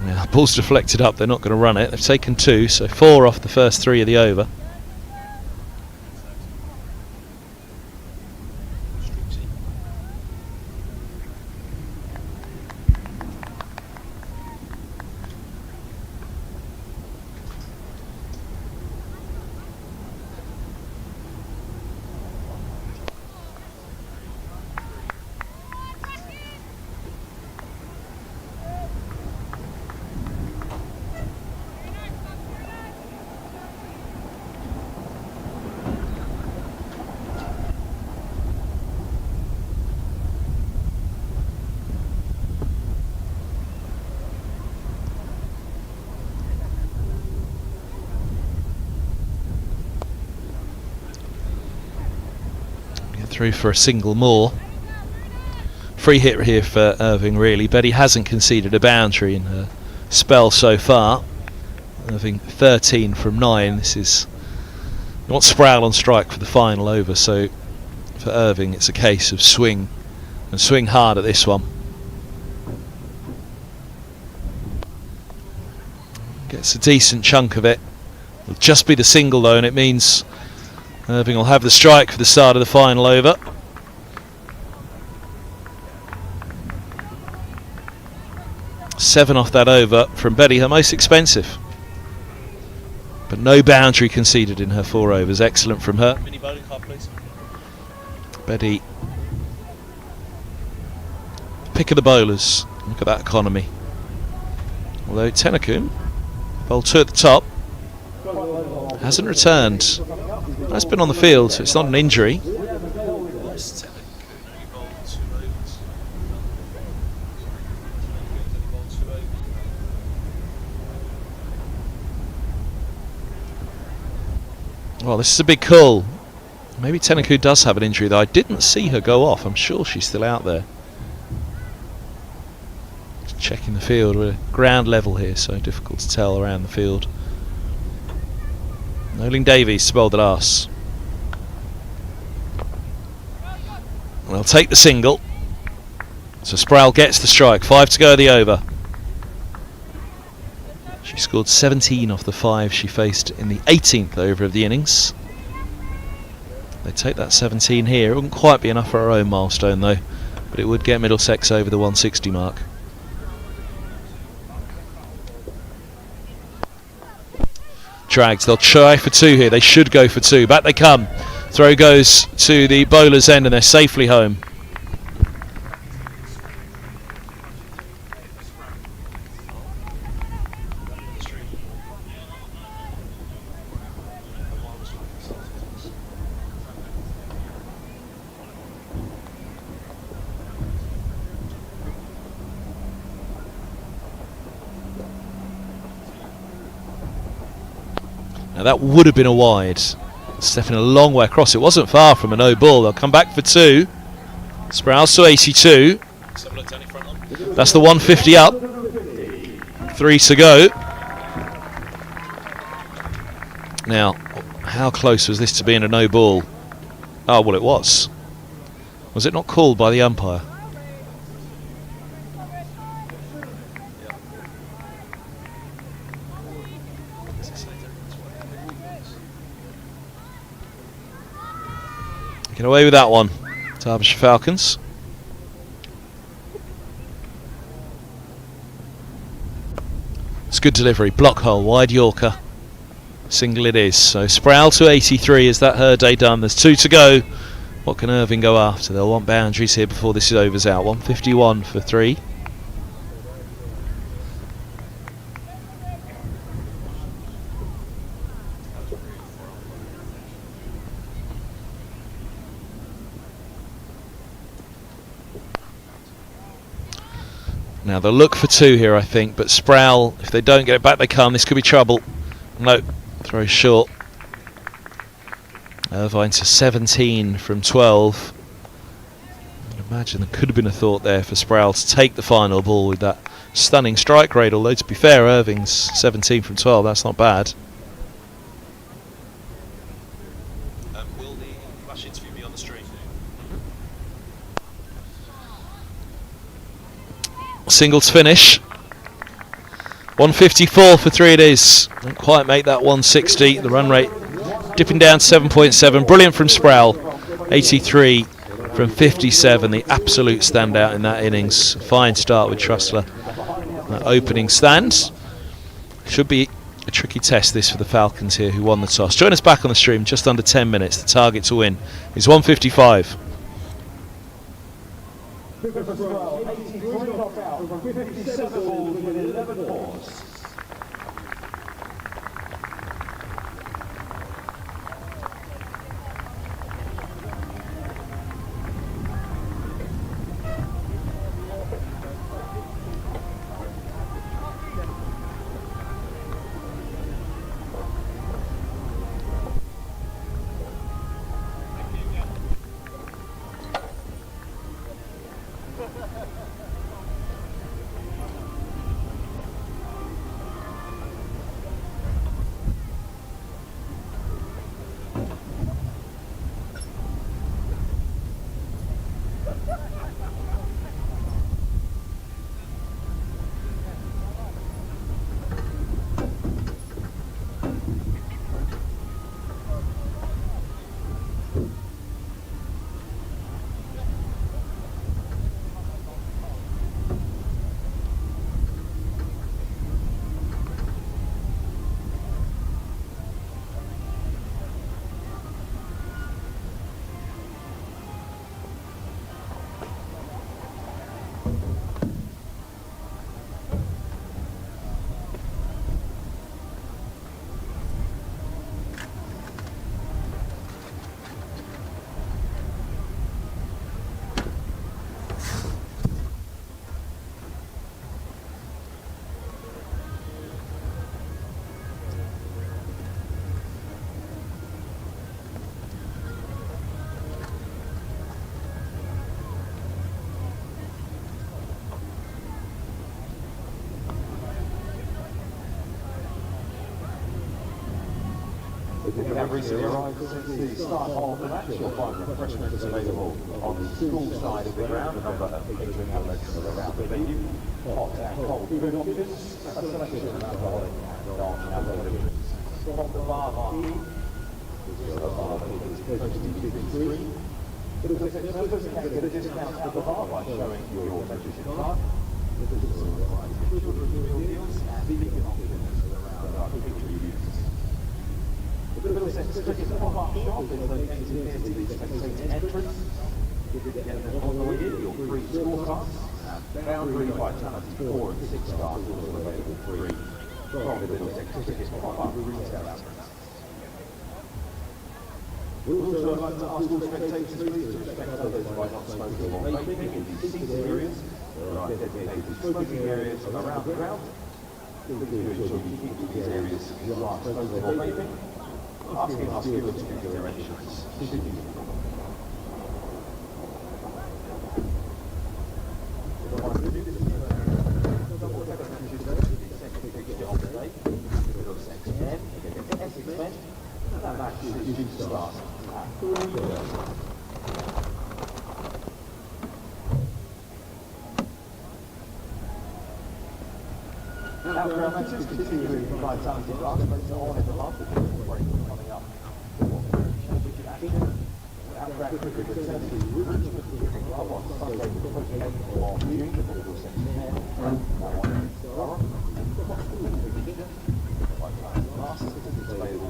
Now, ball's deflected up, they're not going to run it. They've taken 2, so 4 off the first 3 of the over. Through for a single more. Free hit here for Irving, really. Betty hasn't conceded a boundary in her spell so far. Irving 13 from 9. This is not Sproul on strike for the final over, so for Irving it's a case of swing, and swing hard at this one. Gets a decent chunk of it. It'll just be the single though, and it means Irving will have the strike for the start of the final over. Seven off that over from Betty, her most expensive. But no boundary conceded in her 4 overs. Excellent from her. Mini bowling card, please. Betty, pick of the bowlers. Look at that economy. Although Tennecoon, bowl 2 at the top, hasn't returned. That's been on the field, so it's not an injury. Well, this is a big call. Maybe Tennecoon does have an injury, though. I didn't see her go off. I'm sure she's still out there. Just checking the field. We're ground level here, so difficult to tell around the field. Noeline Davies to bowl the last. And they'll take the single. So Sproul gets the strike. 5 to go the over. She scored 17 off the 5 she faced in the 18th over of the innings. They take that 17 here. It wouldn't quite be enough for her own milestone though, but it would get Middlesex over the 160 mark. Drags, they'll try for 2 here. They should go for 2. Back they come. Throw goes to the bowler's end and they're safely home. Now that would have been a wide. Stepping a long way across. It wasn't far from a no ball. They'll come back for 2. Sprouse to 82. That's the 150 up. 3 to go. Now, how close was this to being a no ball? Oh, well, it was. Was it not called by the umpire? Get away with that one, Derbyshire Falcons. It's good delivery, block hole, wide Yorker. single it is. So Sproul to 83, is that her day done? There's 2 to go. What can Irving go after? They'll want boundaries here before this is over's out. 151 for 3. Now they'll look for 2 here, I think, but Sproul, if they don't get it back, they come. This could be trouble. No, throw short. Irvine to 17 from 12. I'd imagine there could have been a thought there for Sproul to take the final ball with that stunning strike rate, although to be fair, Irving's 17 from 12, that's not bad. Will the flash interview be on the stream? Singles finish. 154 for 3 it is. Don't quite make that 160. The run rate dipping down to 7.7. Brilliant from Sproul. 83 from 57. The absolute standout in that innings. Fine start with Trussler. That opening stand. Should be a tricky test this for the Falcons here, who won the toss. Join us back on the stream. Just under 10 minutes. The target to win is 155. If you have recently arrived since the start of the match, you'll find refreshments available on the school side of the ground, a number of catering outlets around the venue, hot and cold food options, a selection of alcoholic and non-alcoholic drinks. From the bar marquee, the bar is purchasing 53. Middlesex members can get a discount at the bar by showing your membership card. This is also children's meal deals and vegan options around our catering units. The Middlesex Cricket pop-up shop is located near to the spectator entrance. You can get an online your free scorecards and boundary vitality 4 and 6 cards also available free from the Middlesex Cricket pop-up retail outlets. We'd also like to ask all spectators please to respect others by not smoking or vaping in the seating areas. There are designated smoking areas around the ground. Please do ensure you keep these areas if you are smoking or vaping. Asking our stewards to give directions. Now, our matches continue to provide talented athletes on in the market. Coming up. Outback Cricket returns to Richmond Cricket Club on Sunday, the 28th of June, the Middlesex Men. Available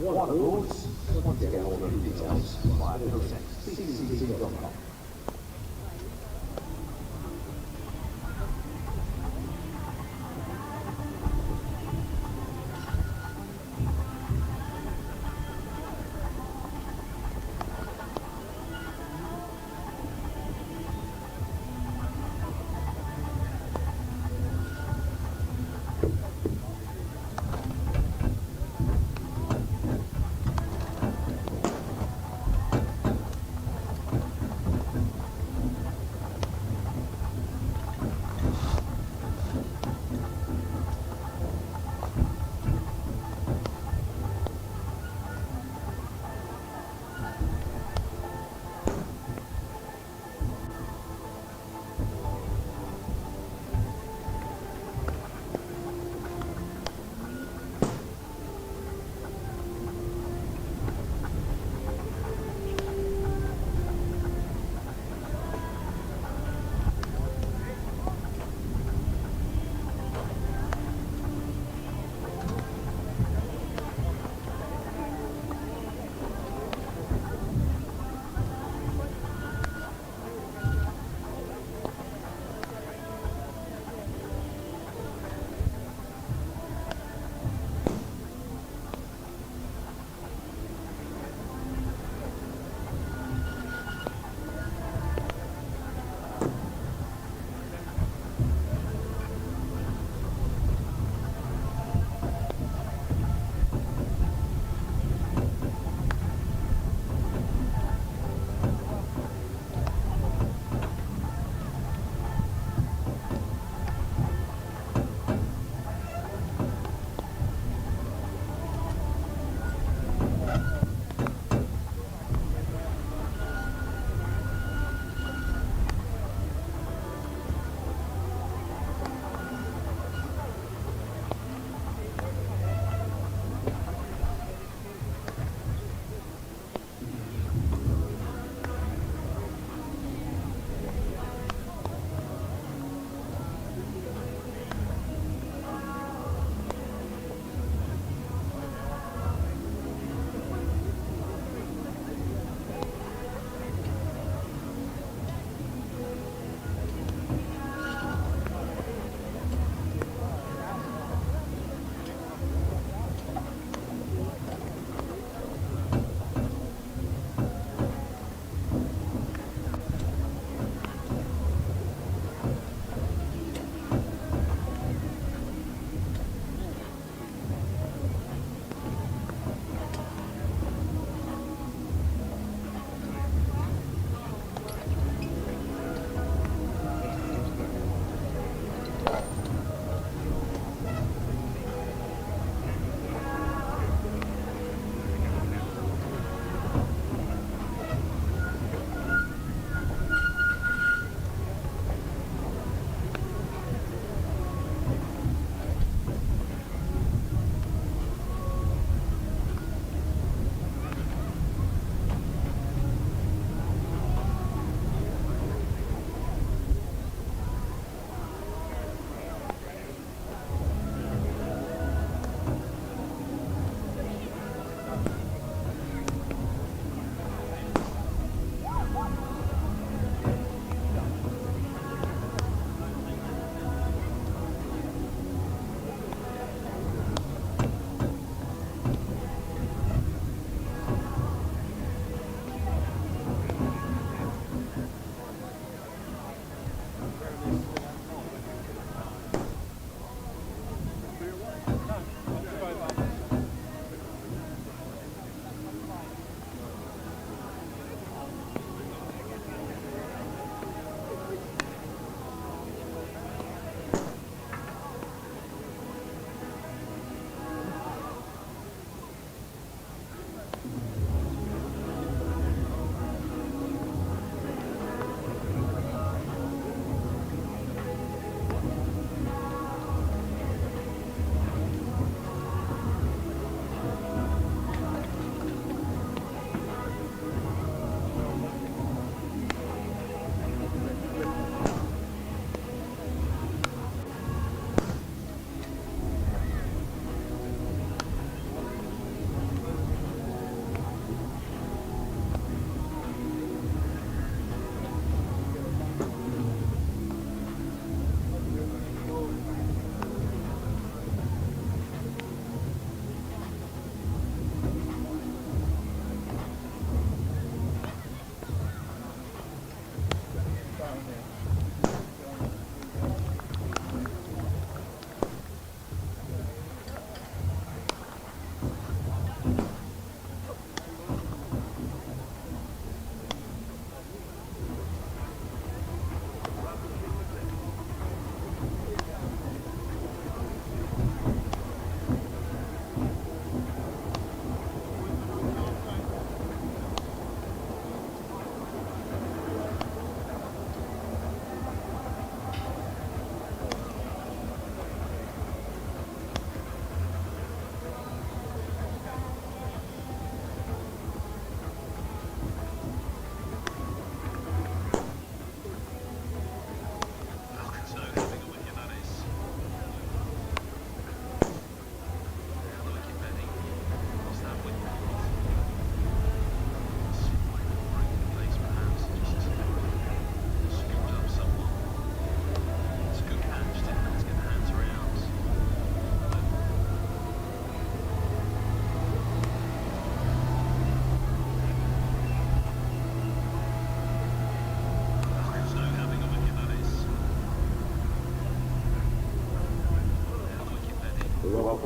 One of those, want to get all the details via middlesexcc.com.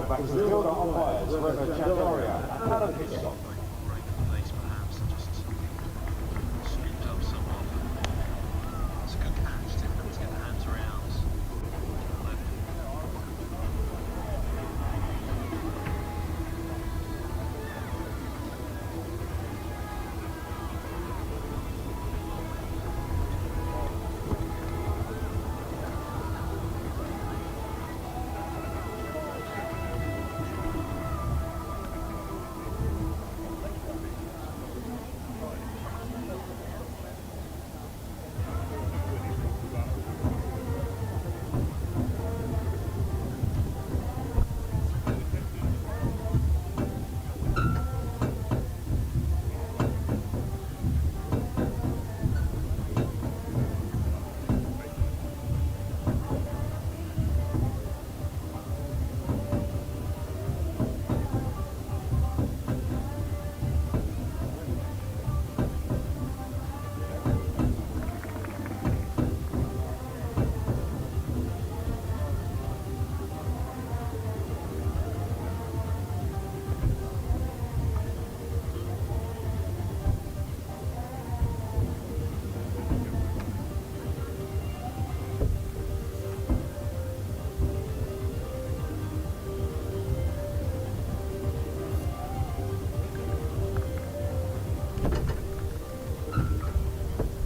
welcome back to the field. Our umpires, Reverend Chandaria and Adam Hitchcock.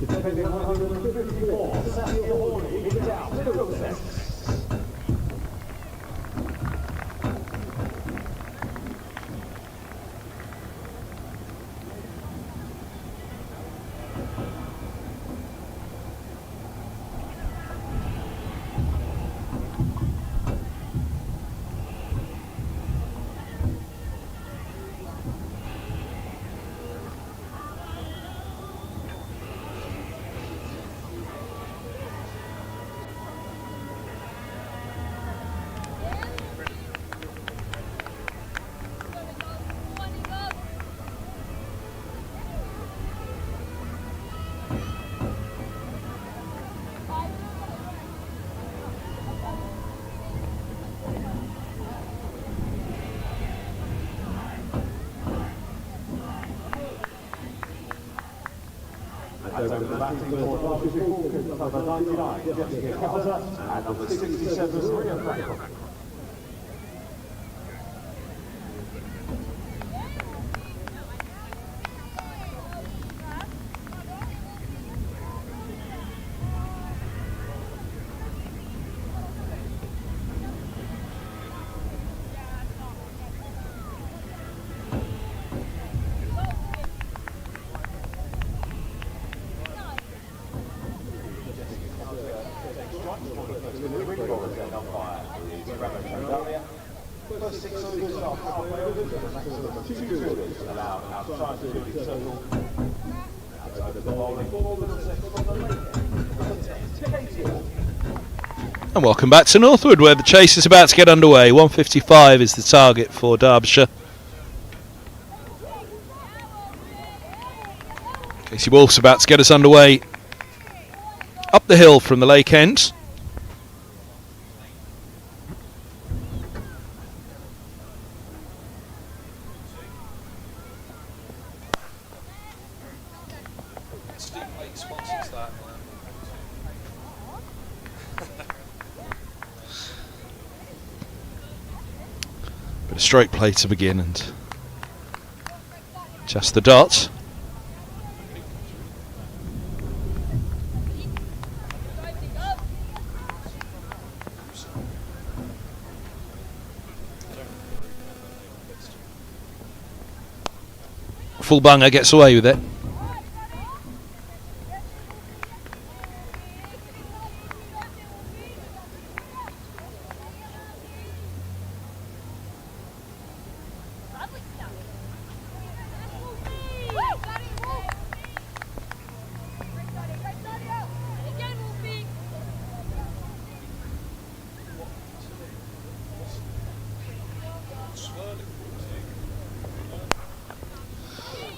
Defending 154, Sassy Horny, hits out, Middlesex. Over the batting for Derbyshire, number 99, Jessica Carter, and number 67, Maria Frankel. First 6 overs are halfway overs, and a maximum of 2 overs allowed outside the shooting circle. Outside the bowling ball, Middlesex on the lane. And welcome back to Northwood, where the chase is about to get underway. 155 is the target for Derbyshire. Casey Wolf's about to get us underway up the hill from the Lake End. Bit of straight play to begin and just the dot. Full bunger gets away with it.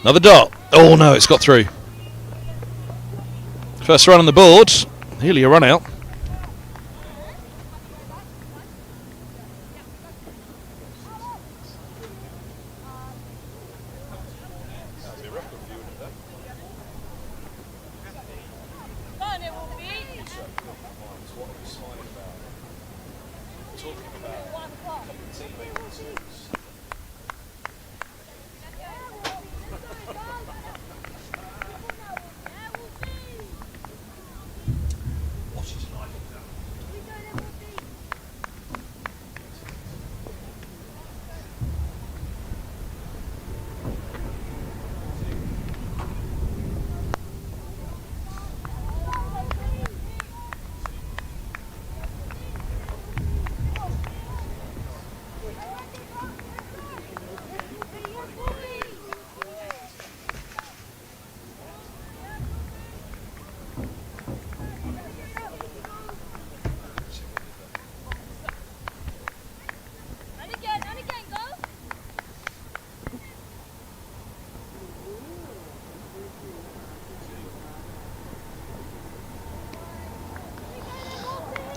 Another dot. Oh no, it's got through. First run on the board. Nearly a run out.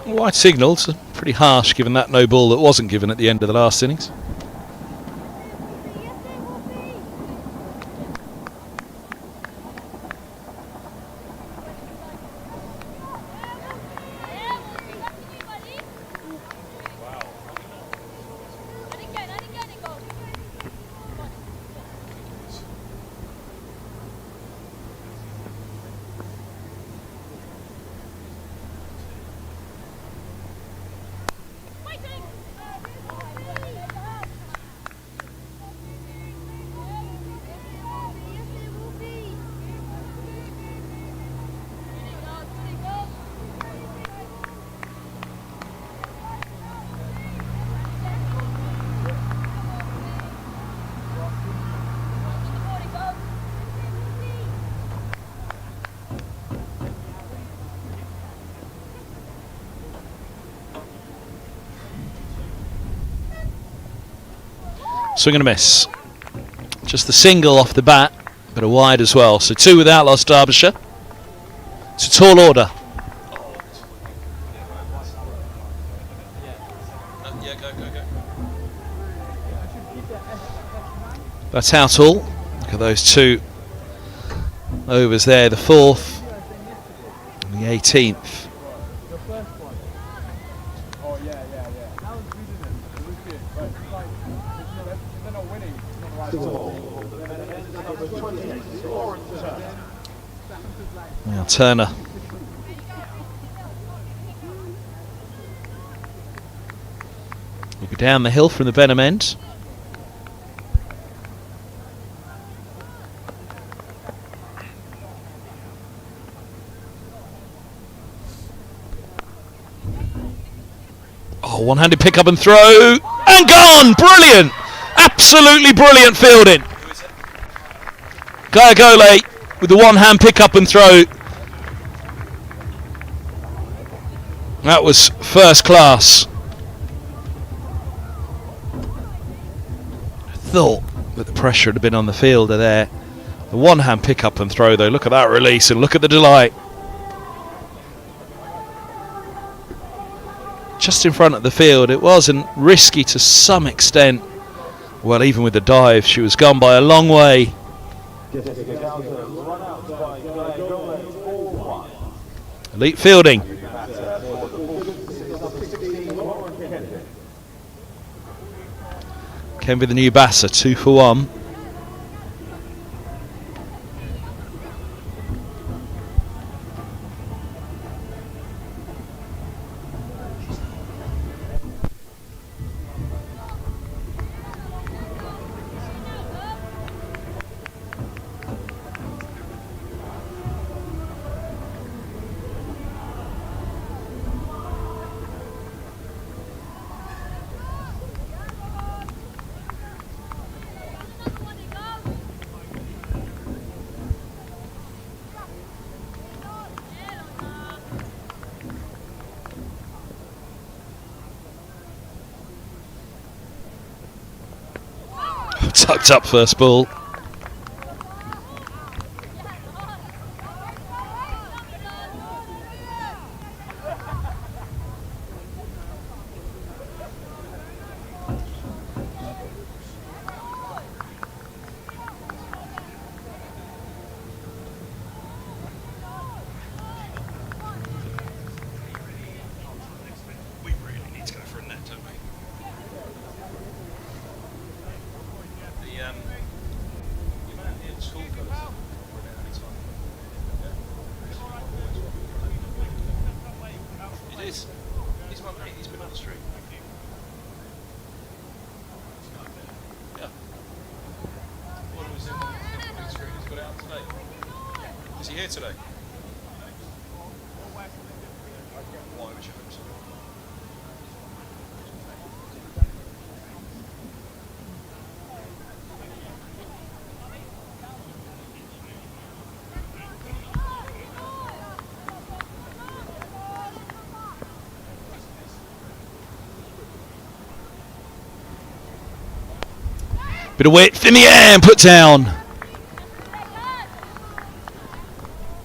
Wide signals, pretty harsh given that no ball that wasn't given at the end of the last innings. Swing and a miss. Just the single off the bat, but a wide as well. So 2 without lost Derbyshire. It's a tall order. That's how tall. Look at those 2 overs there. The 4th and the 18th. Now Turner. We'll go down the hill from the Benham end. Oh, one-handed pick up and throw. And gone! Brilliant! Absolutely brilliant fielding. Gaiagole with the one-hand pick up and throw. That was first class. I thought that the pressure had been on the fielder there. The one-hand pick up and throw though. Look at that release and look at the delight. Just in front of the field. It wasn't risky to some extent. Well, even with the dive, she was gone by a long way. Elite fielding. Can be the new Basser, 2 for 1. Tucked up first ball. It is. He's my mate. He's been on the street. Yeah. What was in the street? He's got it out today. Is he here today? Why would you hope so? Bit of width in the air and put down.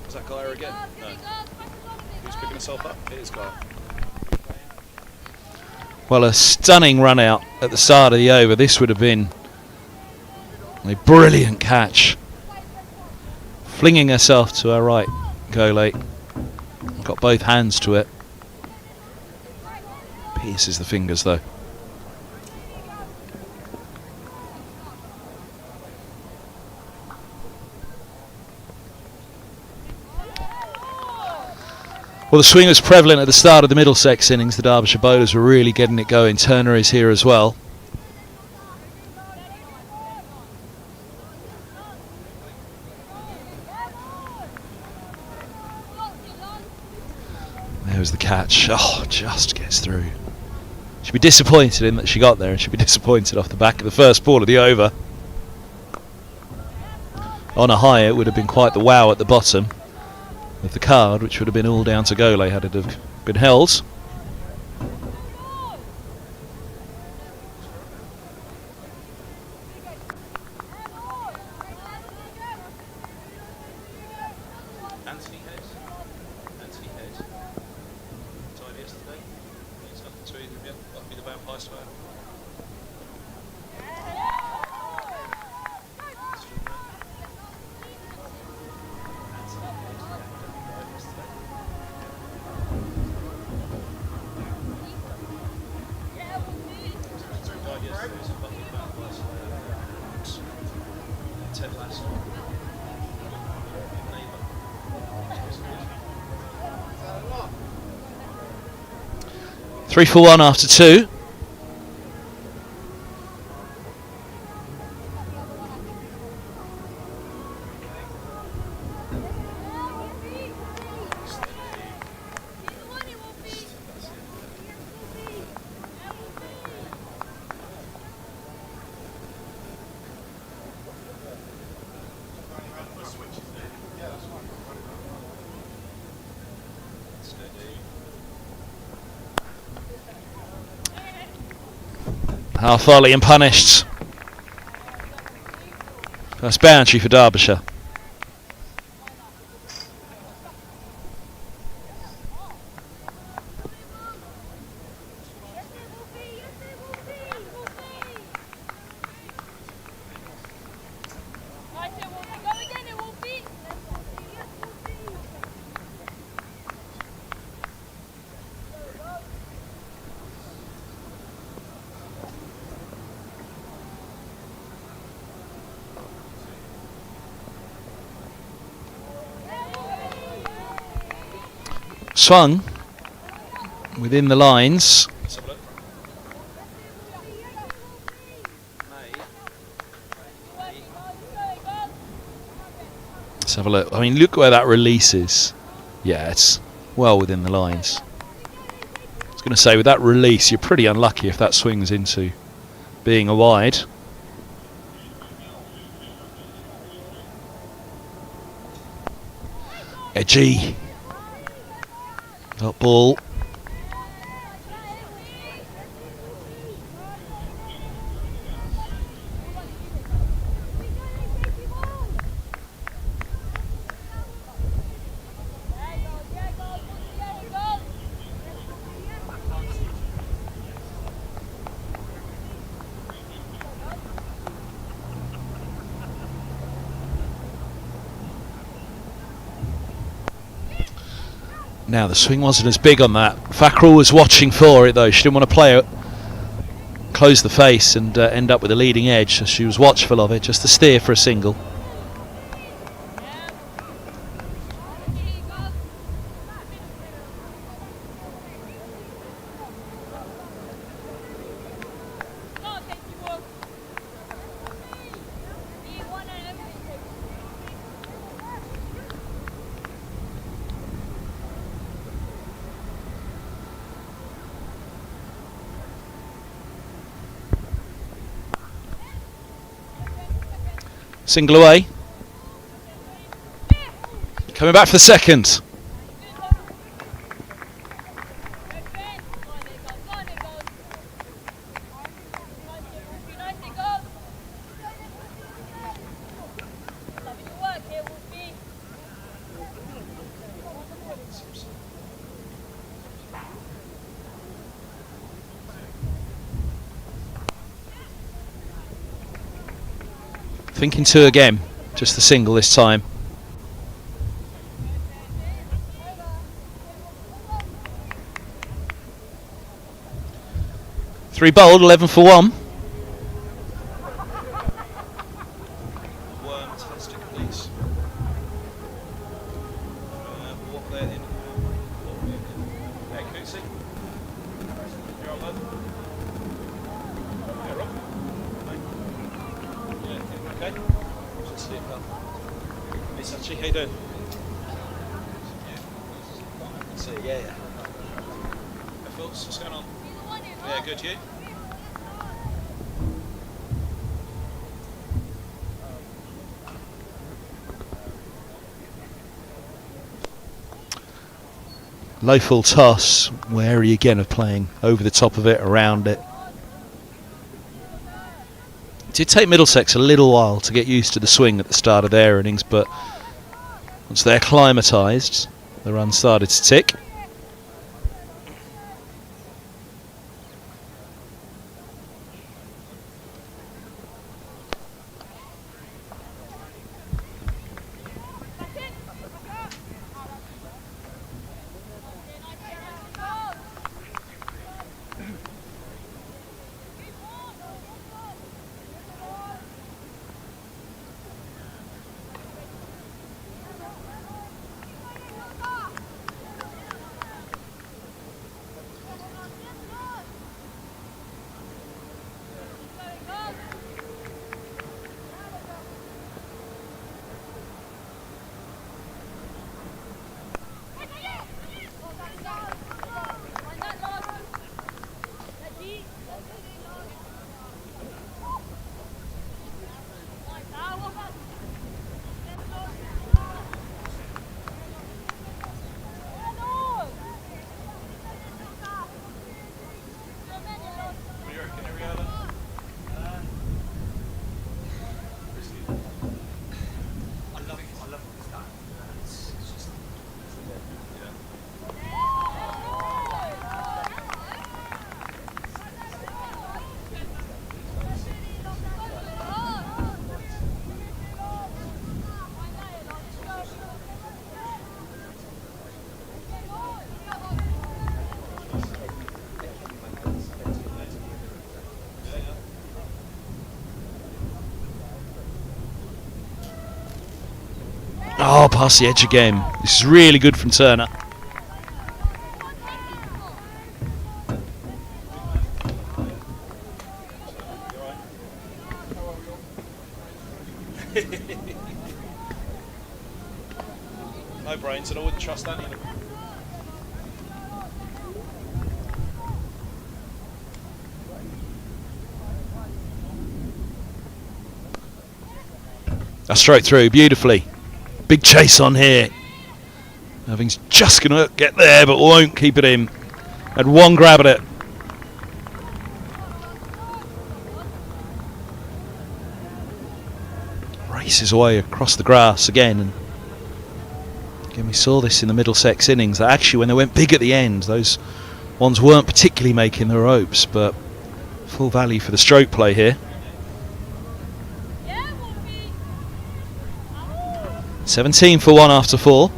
Is that Gaia again? No. Who's picking himself up? It is Gaia. Well, a stunning run out at the start of the over. This would have been a brilliant catch. Flinging herself to her right, goalie. Got both hands to it. Pierces the fingers though. Well, the swing was prevalent at the start of the Middlesex innings. The Derbyshire bowlers were really getting it going. Turner is here as well. There was the catch. Oh, just gets through. She'd be disappointed in that she got there, and she'd be disappointed off the back of the first ball of the over. On a high, it would have been quite the wow at the bottom of the card, which would have been all down to goalie had it have been held. Anthony Head. Anthony Head. Tied yesterday. It's nothing to either of you. That'll be the vampire slayer. Ted Lasso. 3 for 1 after 2. Half volley and punished. First boundary for Derbyshire. Swung within the lines. Let's have a look. I mean, look where that releases. Yeah, it's well within the lines. I was going to say, with that release, you're pretty unlucky if that swings into being a wide. Edgy. Dot ball. Now the swing wasn't as big on that. Fackrell was watching for it though. She didn't want to play it, close the face and end up with a leading edge. So she was watchful of it, just to steer for a single. Single away. Coming back for the second. Thinking two again, just the single this time. Three bowled, 11 for 1. Worm testing, please. What they're in. Hey, Cootsie. You're all over? Yeah, Rob? Yeah, okay. Just sleep up. Hey, Sachi, how you doing? See, yeah. Hey, Phils, what's going on? Yeah, good, you? Low full toss, wary again of playing over the top of it, around it. It did take Middlesex a little while to get used to the swing at the start of their innings, but once they're acclimatised, the run started to tick. Oh, past the edge again. This is really good from Turner. No brains, and I wouldn't trust that either. That's straight through beautifully. Big chase on here. Irving's just going to get there, but won't keep it in. Had one grab at it. Races away across the grass again. And again, we saw this in the Middlesex innings, that actually when they went big at the end, those ones weren't particularly making the ropes, but full value for the stroke play here. 17 for 1 after 4.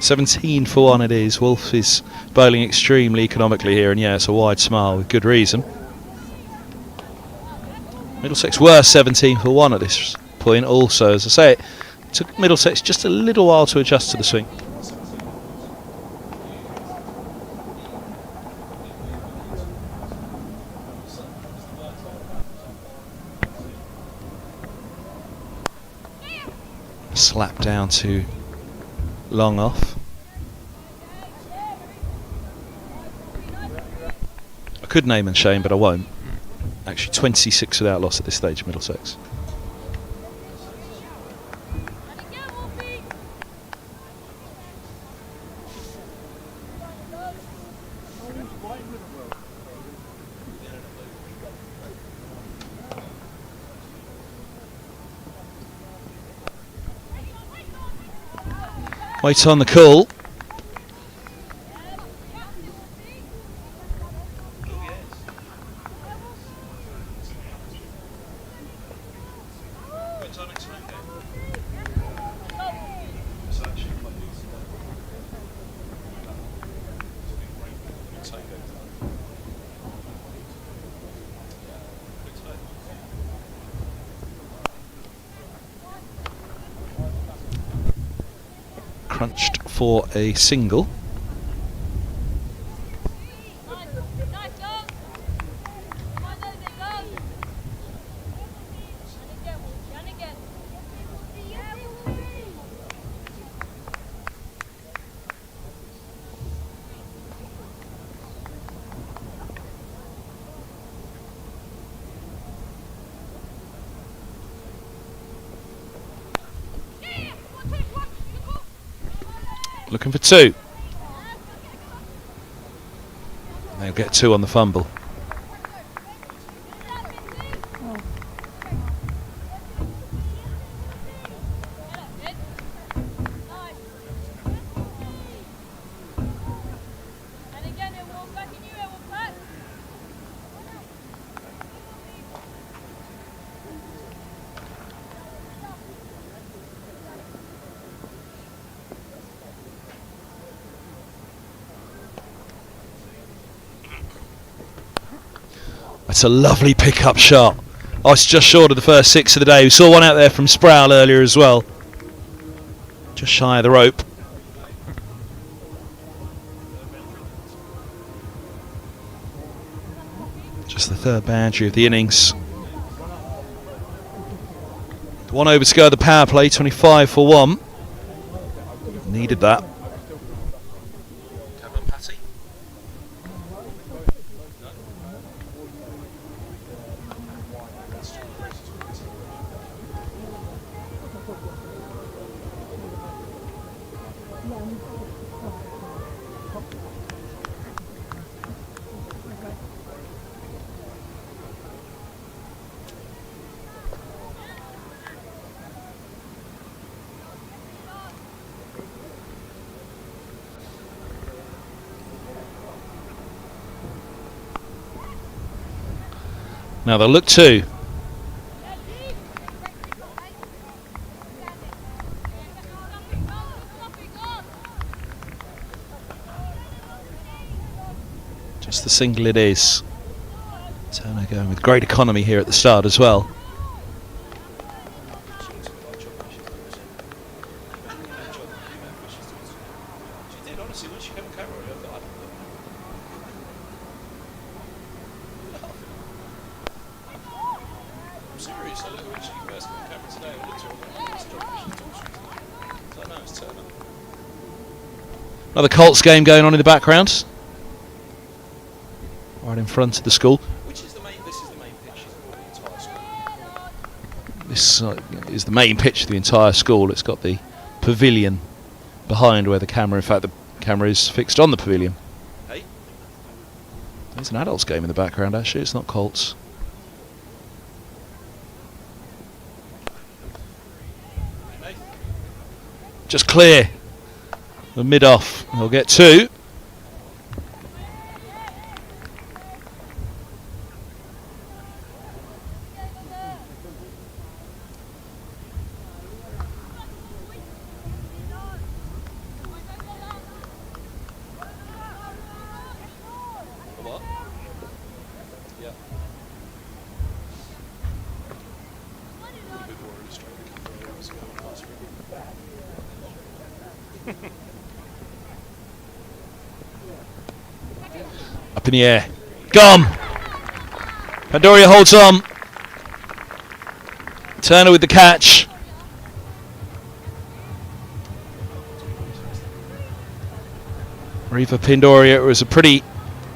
17 for 1 it is. Wolf is bowling extremely economically here, and yeah, it's a wide smile with good reason. Middlesex were 17 for 1 at this point also. As I say, it took Middlesex just a little while to adjust to the swing. Slap down to long off. I could name and shame, but I won't. Actually 26 without loss at this stage, Middlesex. Wait on the call. Crunched for a single. Looking for 2. They'll get 2 on the fumble. It's a lovely pick-up shot. Oh, it's just short of the first 6 of the day. We saw one out there from Sproul earlier as well. Just shy of the rope. Just the 3rd boundary of the innings. 1 over to go the power play, 25 for 1. Needed that. Now they'll look 2. Just the single it is. Turner going with great economy here at the start as well. Another Colts game going on in the background, right in front of the school. Which is the main? This is the main pitch for the entire school. This is the main pitch of the entire school. It's got the pavilion behind where the camera, in fact the camera is fixed on the pavilion. Hey? There's an adults game in the background actually, it's not Colts. Just clear. The mid-off. They'll get 2. bit more illustrated for what's going on last week. Up in the air. Gone! Pandoria holds on. Turner with the catch. Riva Pandoria, it was a pretty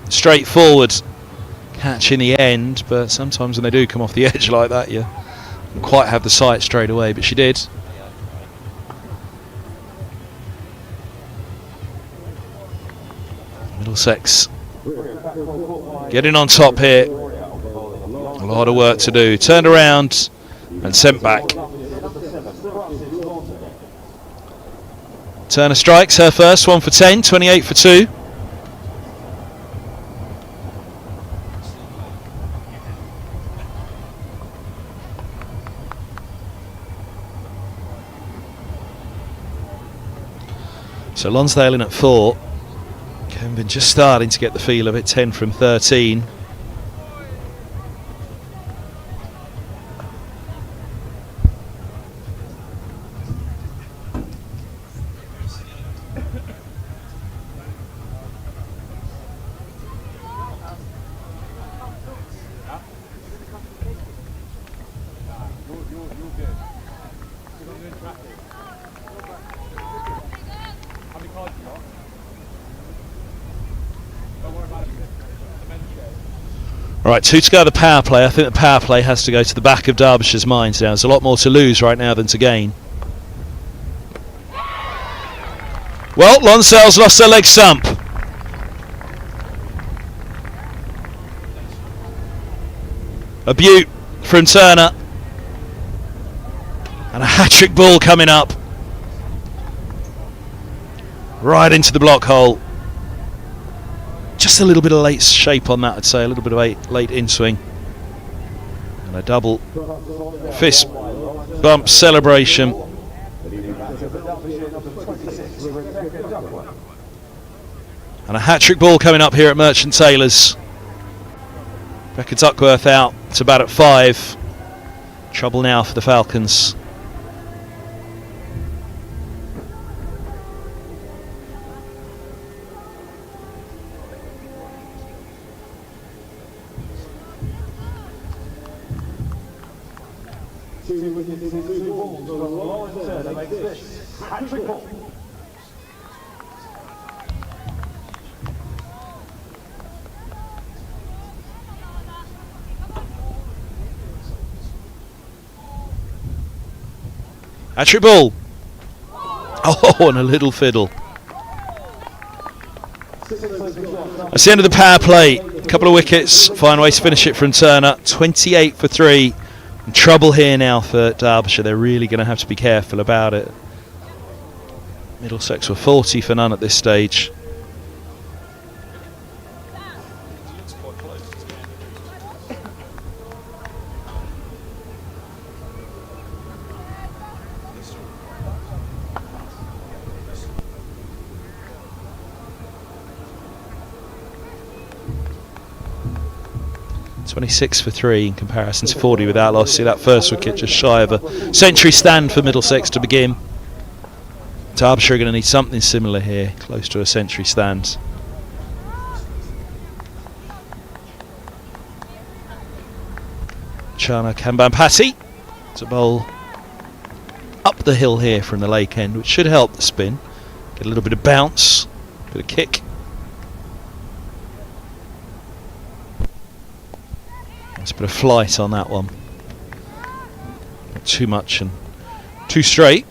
straightforward catch in the end, but sometimes when they do come off the edge like that, you don't quite have the sight straight away, but she did. Middlesex getting on top here. A lot of work to do. Turned around and sent back. Turner strikes her first, 1 for 10, 28 for 2. So Lonsdale in at 4. Kevin just starting to get the feel of it, 10 from 13. Right, 2 to go the power play. I think the power play has to go to the back of Derbyshire's minds now. There's a lot more to lose right now than to gain. Well, Lonsdale's lost their leg stump. A beaut from Turner. And a hat-trick ball coming up. Right into the block hole. Just a little bit of late shape on that, I'd say. A little bit of late in-swing. And a double fist bump celebration. And a hat-trick ball coming up here at Merchant Taylors. Becca Duckworth out to bat at 5. Trouble now for the Falcons. Hat-trick ball. Oh, and a little fiddle. That's the end of the power play. A couple of wickets. Fine way to finish it from Turner. 28 for 3. And trouble here now for Derbyshire. They're really going to have to be careful about it. Middlesex were 40 for none at this stage. .26 for 3 in comparison to 40 without loss. See that first wicket just shy of a century stand for Middlesex to begin. Derbyshire are going to need something similar here, close to a century stand. Chana Kambampati to bowl up the hill here from the lake end, which should help the spin. Get a little bit of bounce, bit of kick. Nice bit of flight on that one. Not too much and too straight.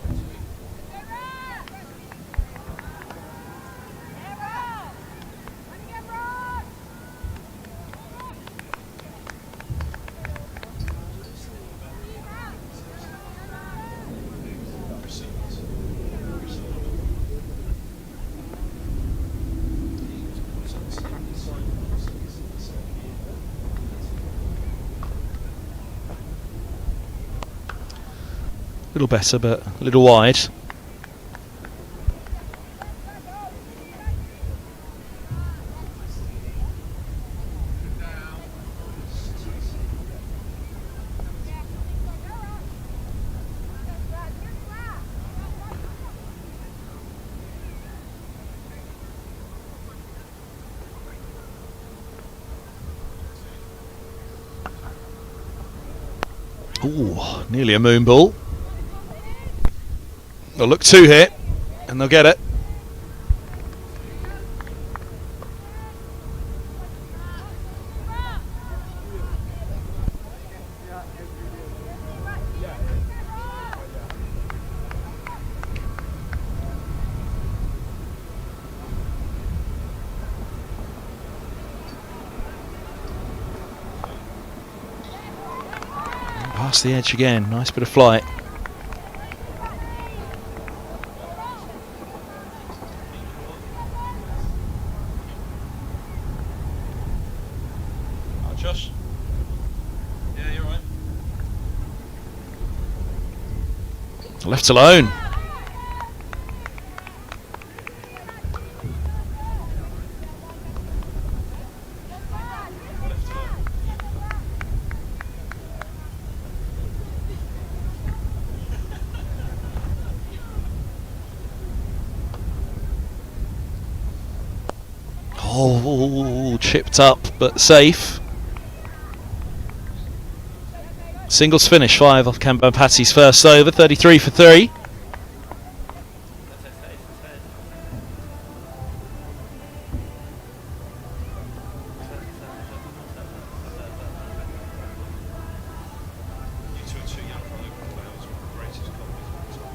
A little better, but a little wide. Ooh, nearly a moon ball. They'll look 2 here, and they'll get it. Past the edge again, nice bit of flight. Oh, Josh? Yeah, you're right. Left alone. Oh, chipped up, but safe. Singles finish, 5 off Cambo Patty's first over, 33 for 3. You two are too young for local players. Greatest copies of the time.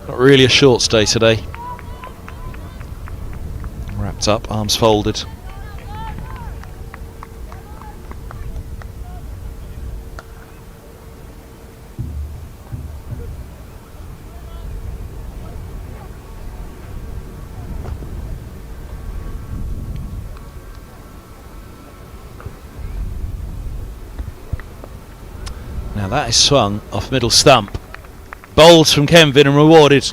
Not really a short stay today. Wrapped up, arms folded. Now that is swung off middle stump. Bowls from Kenvin and rewarded.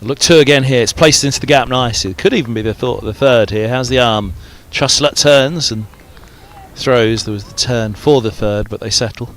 Look 2 again here. It's placed into the gap nicely. It could even be the third here. How's the arm? Truslet turns and throws. There was the turn for the third, but they settle.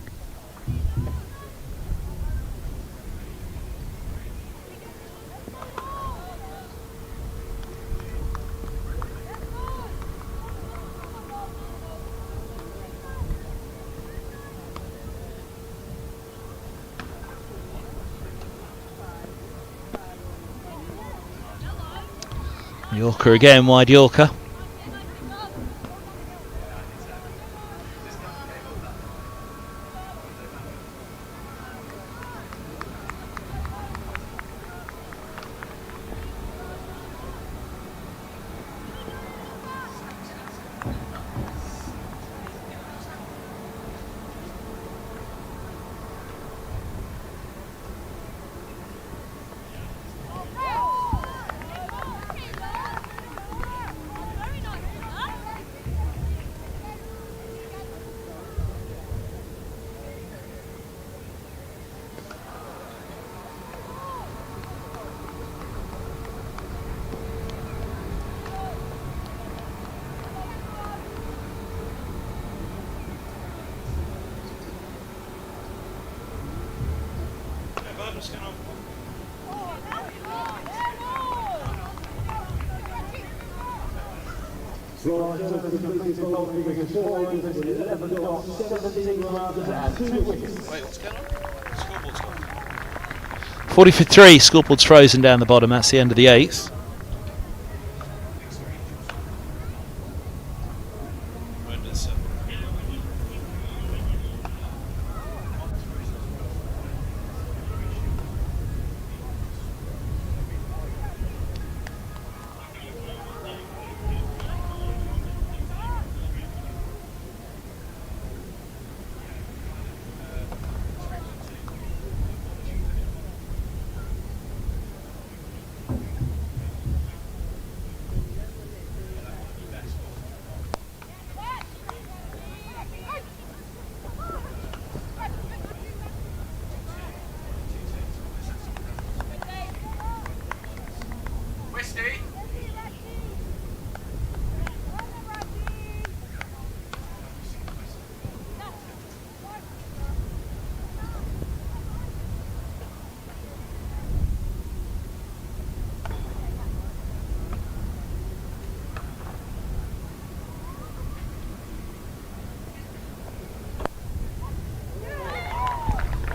Yorker again, wide Yorker. Florence completed following figures 411.17 runs and 2 wickets. Wait, what's going on? Scoreboard's gone. 40 for 3, scoreboard's frozen down the bottom, that's the end of the 8th.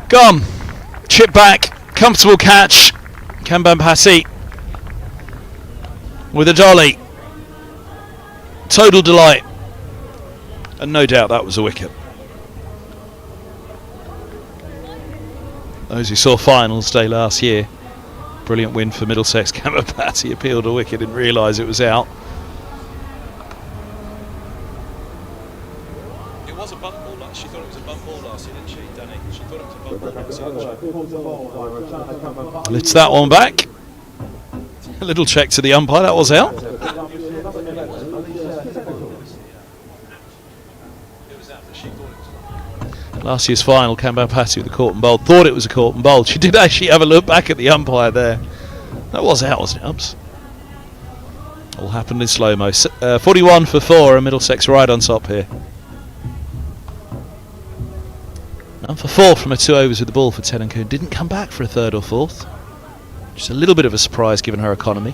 Gone. Chip back. Comfortable catch. Kambampasi with a dolly. Total delight. And no doubt that was a wicket. Those who saw finals day last year, brilliant win for Middlesex. Kambampasi appealed a wicket, didn't realise it was out. It was a bump ball. She thought it was a bump ball last year, didn't she, Danny? She thought it was a bump ball. Lifts that one back. A little check to the umpire, that was out. Last year's final, Kambampasi with the caught and bowled. Thought it was a caught and bowled. She did actually have a look back at the umpire there. That was out, wasn't it, Ups? All happened in slow-mo. 41 for 4, and Middlesex right on top here. None for 4 from her 2 overs with the ball for Tenancoon. Didn't come back for a third or fourth. Just a little bit of a surprise given her economy.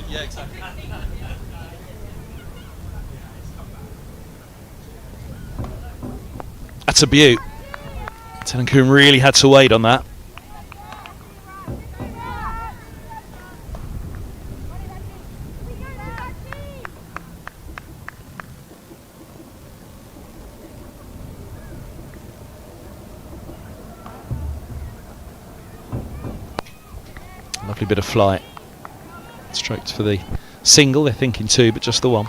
Yeah, exactly. That's a beaut. Tenancoon really had to wait on that. Lovely bit of flight. Strokes for the single, they're thinking 2, but just the 1.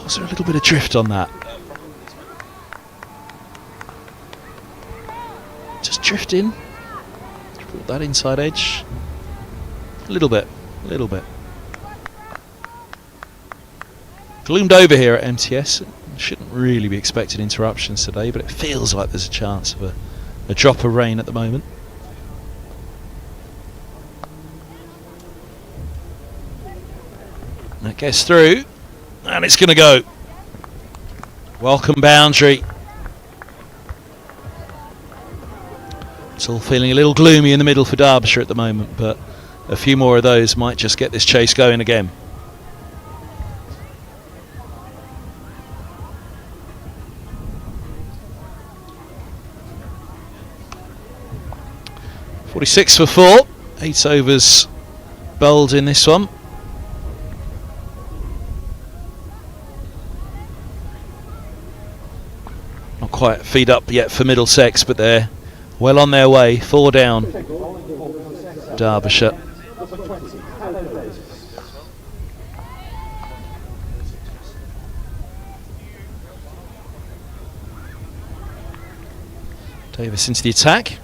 Was there a little bit of drift on that? Just drifting. Brought that inside edge. A little bit. Gloomed over here at MTS. Shouldn't really be expecting interruptions today, but it feels like there's a chance of a drop of rain at the moment. And it gets through. And it's going to go. Welcome boundary. It's all feeling a little gloomy in the middle for Derbyshire at the moment, but a few more of those might just get this chase going again. .46 for 4. 8 overs bowled in this one. Not quite feed up yet for Middlesex, but they're well on their way. 4 down. Derbyshire. Davis into the attack.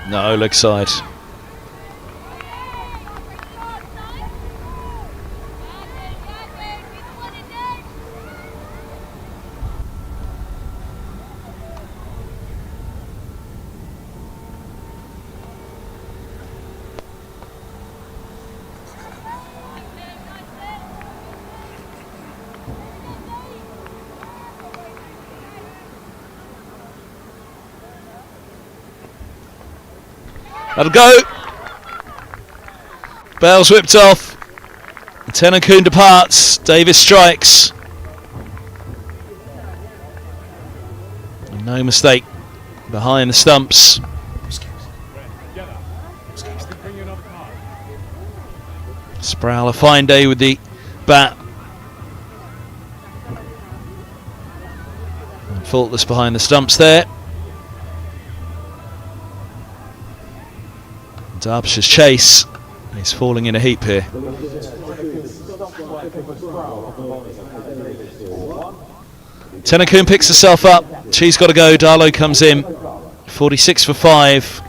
No, leg side. That'll go. Bell's whipped off. Tennakoon departs. Davis strikes. No mistake. Behind the stumps. Sproul a fine day with the bat. Faultless behind the stumps there. Derbyshire's chase is falling in a heap here. Tennakoon picks herself up. She's got to go. Darlow comes in. 46 for 5.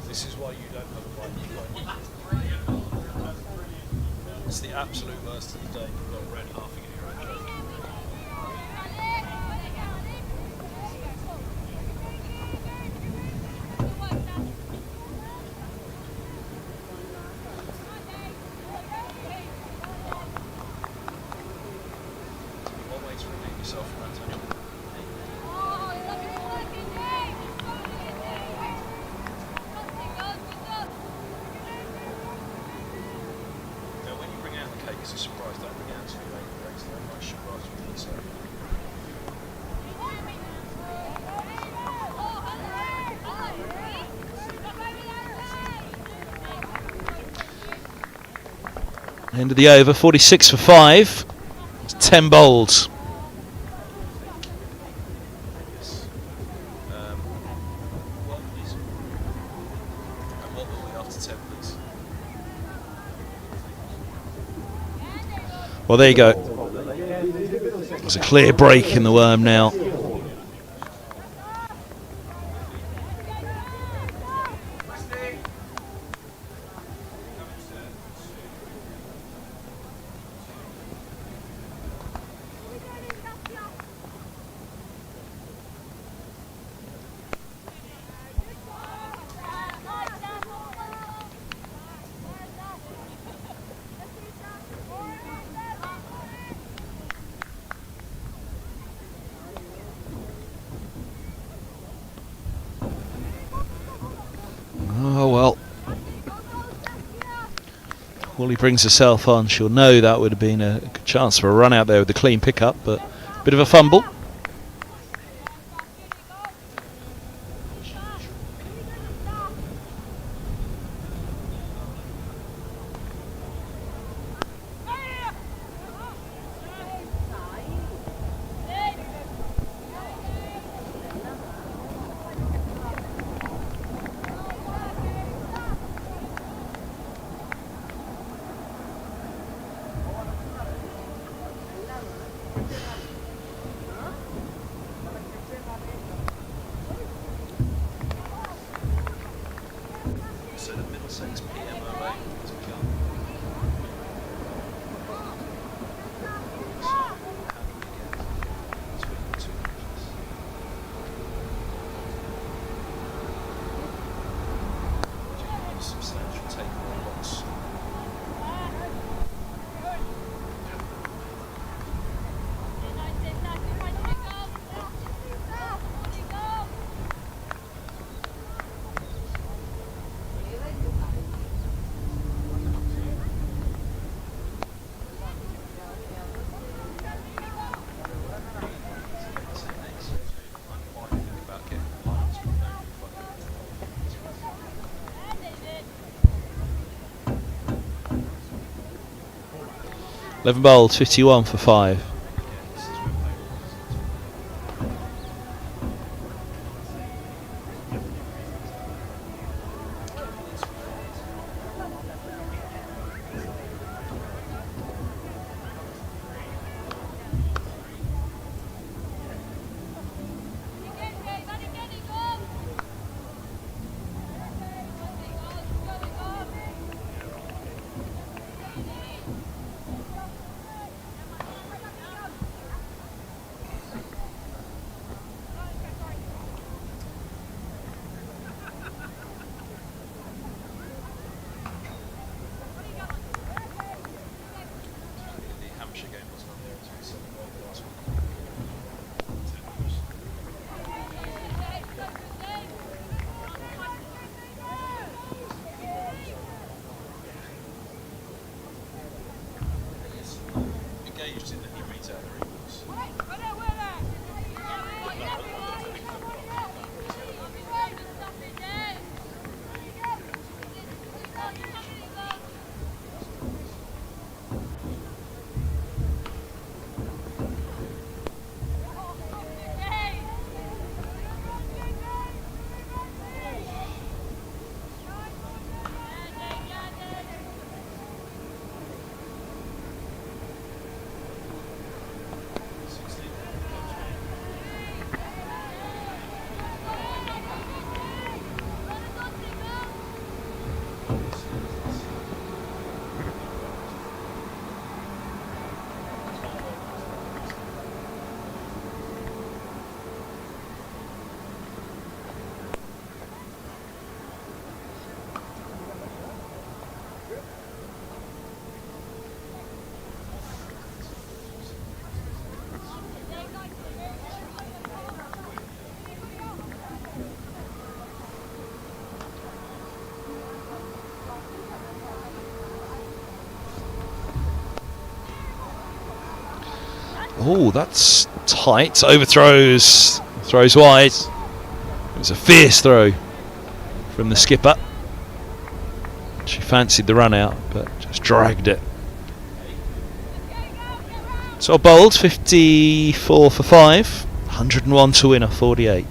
This is why you don't have a bike. It's the absolute worst of the day. You've got red laughing at your own joke. What way to relieve yourself from that, Tony? It's a surprise, don't bring out too late. It breaks the nice sugar after you eat so. End of the over, 46 for 5. It's 10 bowls. What will we after 10, please? Well, there you go. There's a clear break in the worm now. Oh well. Wally brings herself on. She'll know that would have been a good chance for a run out there with the clean pickup, but a bit of a fumble. 11 bowled, 51 for 5. Oh, that's tight. Overthrows. Throws wide. It was a fierce throw from the skipper. She fancied the run out, but just dragged it. So bowled, 54 for 5. 101 to win, a 48.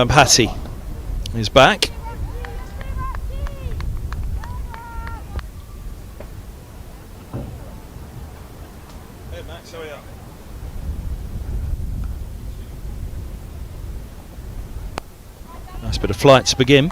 Patty is back. Hey Max, how are you? Nice bit of flight to begin.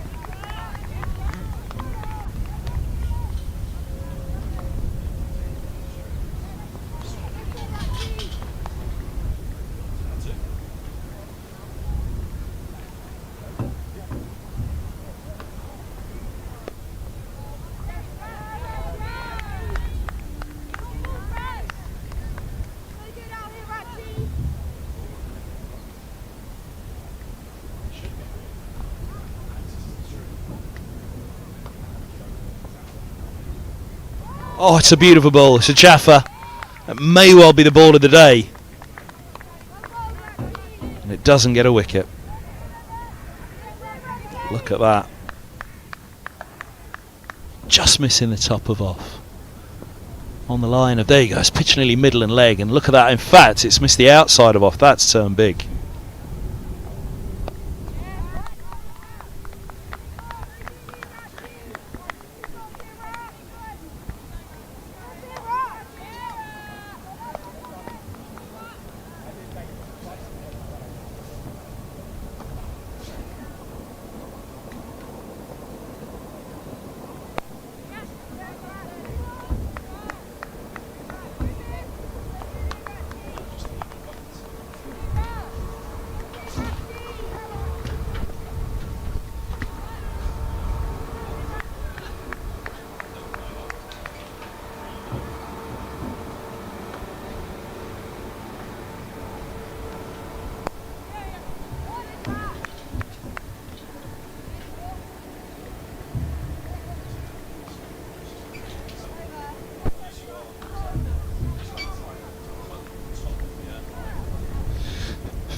Oh, it's a beautiful ball. It's a Jaffa. It may well be the ball of the day. And it doesn't get a wicket. Look at that. Just missing the top of off. On the line of, there you go, it's pitch nearly middle and leg. And look at that. In fact, it's missed the outside of off. That's turned big.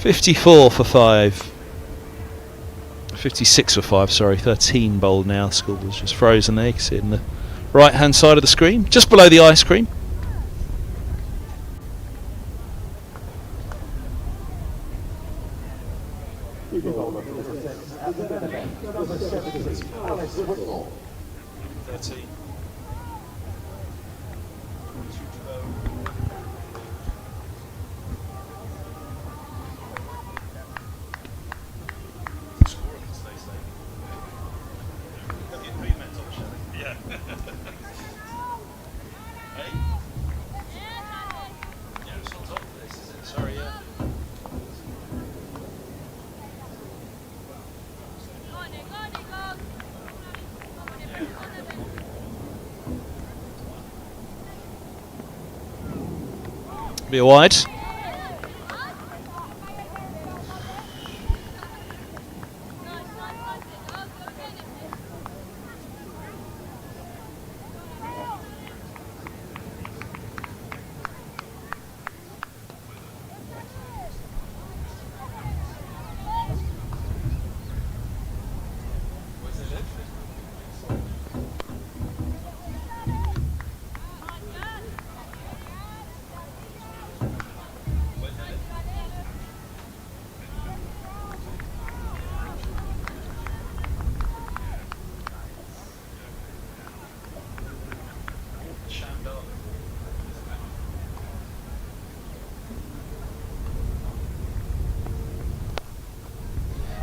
54 for 5. 56 for 5, sorry. 13 bowled now. The score was just frozen there. You can see it in the right hand side of the screen, just below the ice cream. Be a wide.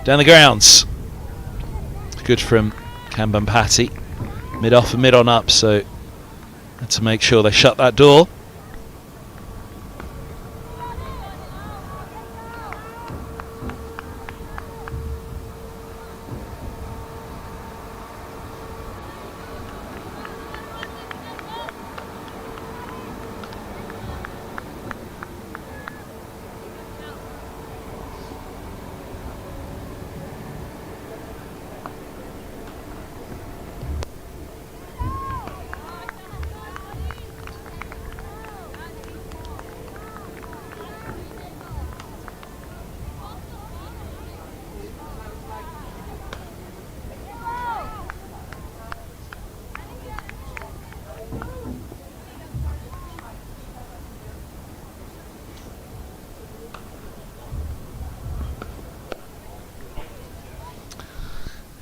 Down the grounds. Good from Kambampati. Mid off and mid on up, so had to make sure they shut that door.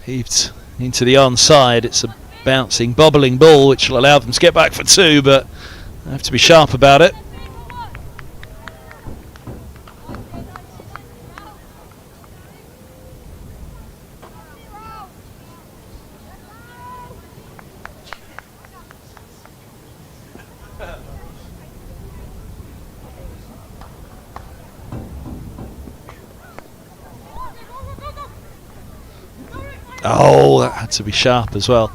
Heaved into the onside. It's a bouncing, bobbling ball which will allow them to get back for 2, but they have to be sharp about it. Oh, that had to be sharp as well.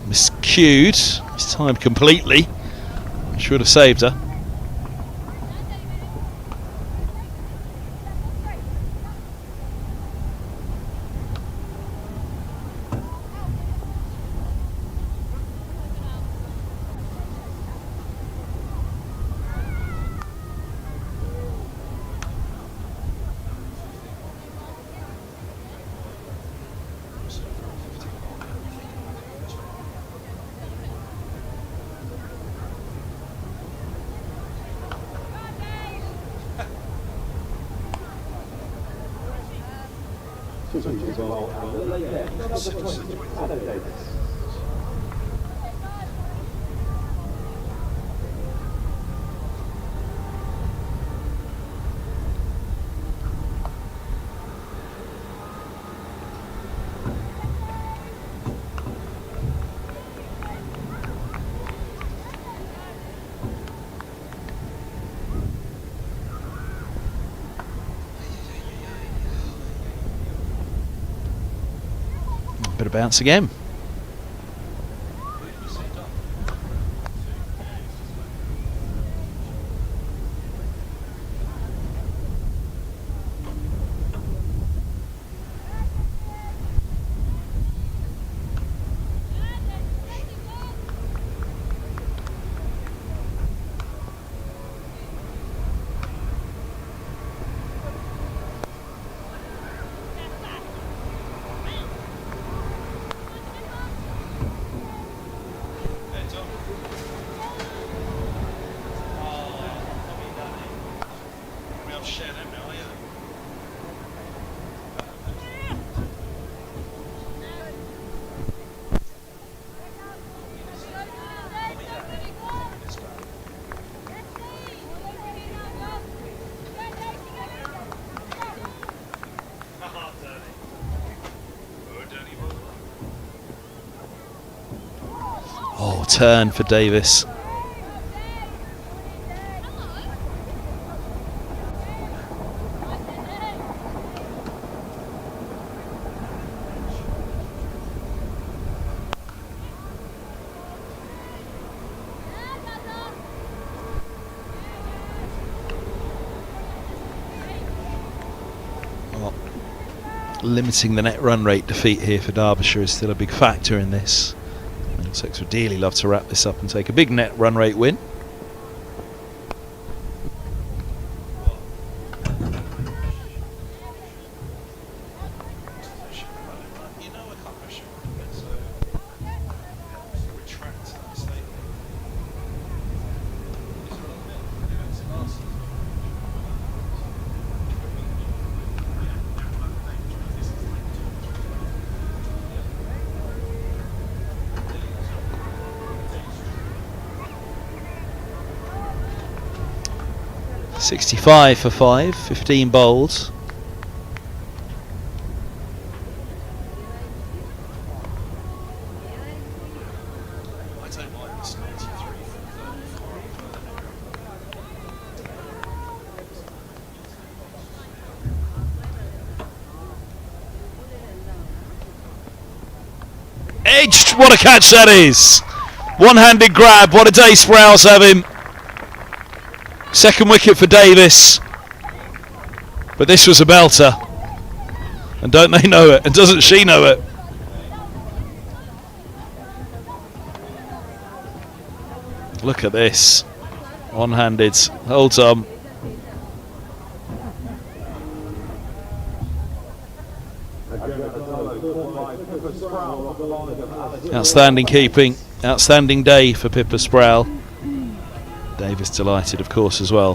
Miscued, mistimed completely. Should have saved her. Bit of bounce again. Oh, turn for Davis. Well, limiting the net run rate defeat here for Derbyshire is still a big factor in this. Middlesex would dearly love to wrap this up and take a big net run rate win. .65 for 5, 15 bowls. I don't like this 93 for 35. Edged, what a catch that is! One-handed grab, what a day Sproul's having. Second wicket for Davis. But this was a belter. And don't they know it? And doesn't she know it? Look at this. One-handed. Hold on. Outstanding keeping. Outstanding day for Pippa Sproul. Davis delighted, of course, as well.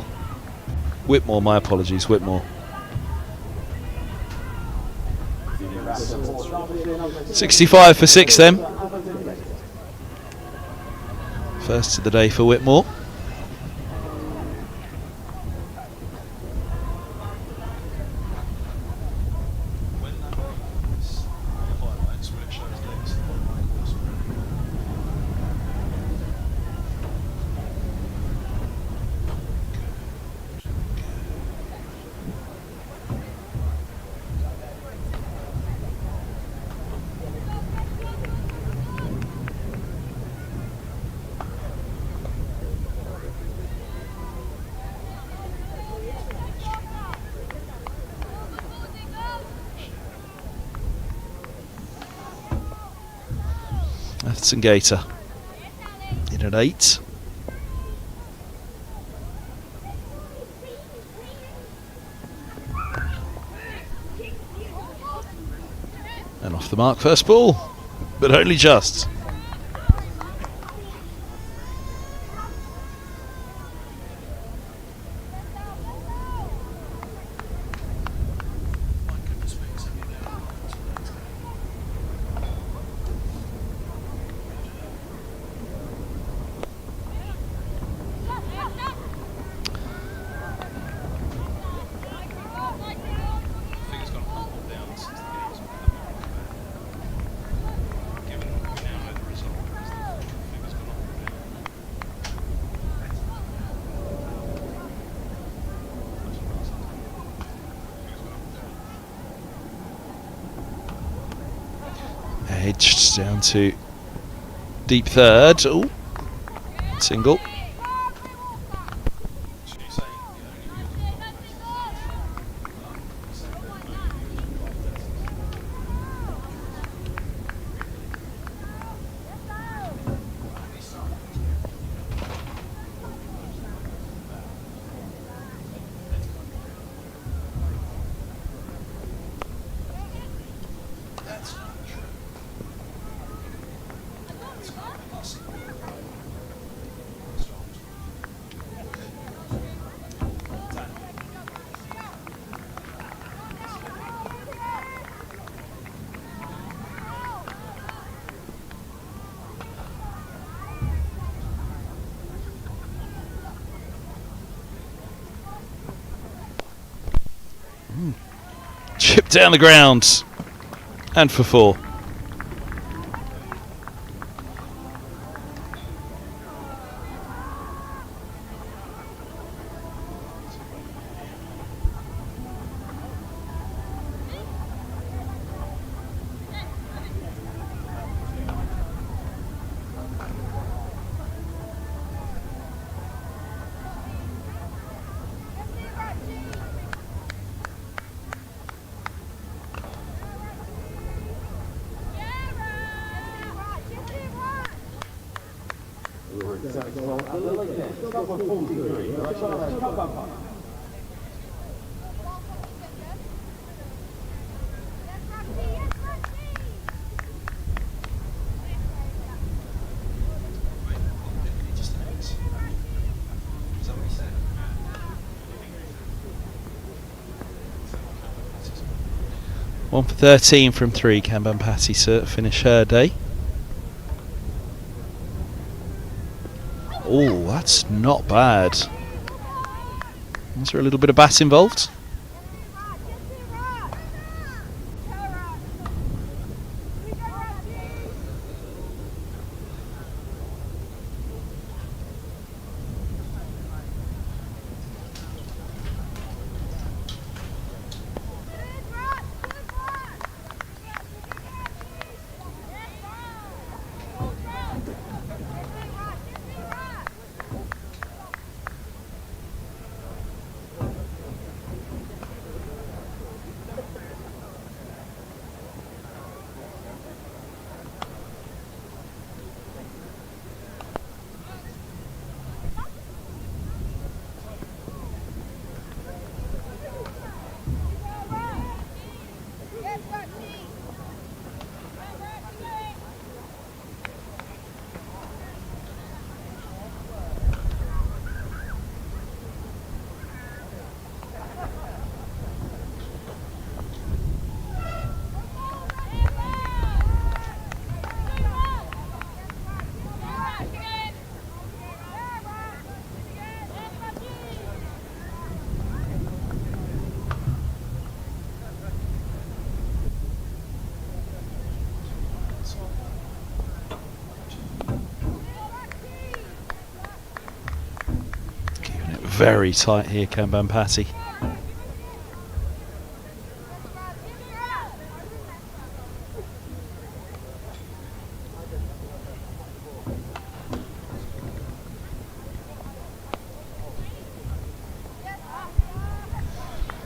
Whitmore, my apologies, Whitmore. 65 for 6 then. First of the day for Whitmore. Atherton Gator in at 8. And off the mark, first ball, but only just. Edged down to deep third. Oh, single. Chip down the ground and for 4. One for 13 from 3. Camban-Patty to finish her day. Oh, that's not bad. Is there a little bit of bat involved? Very tight here, Camban-Patty.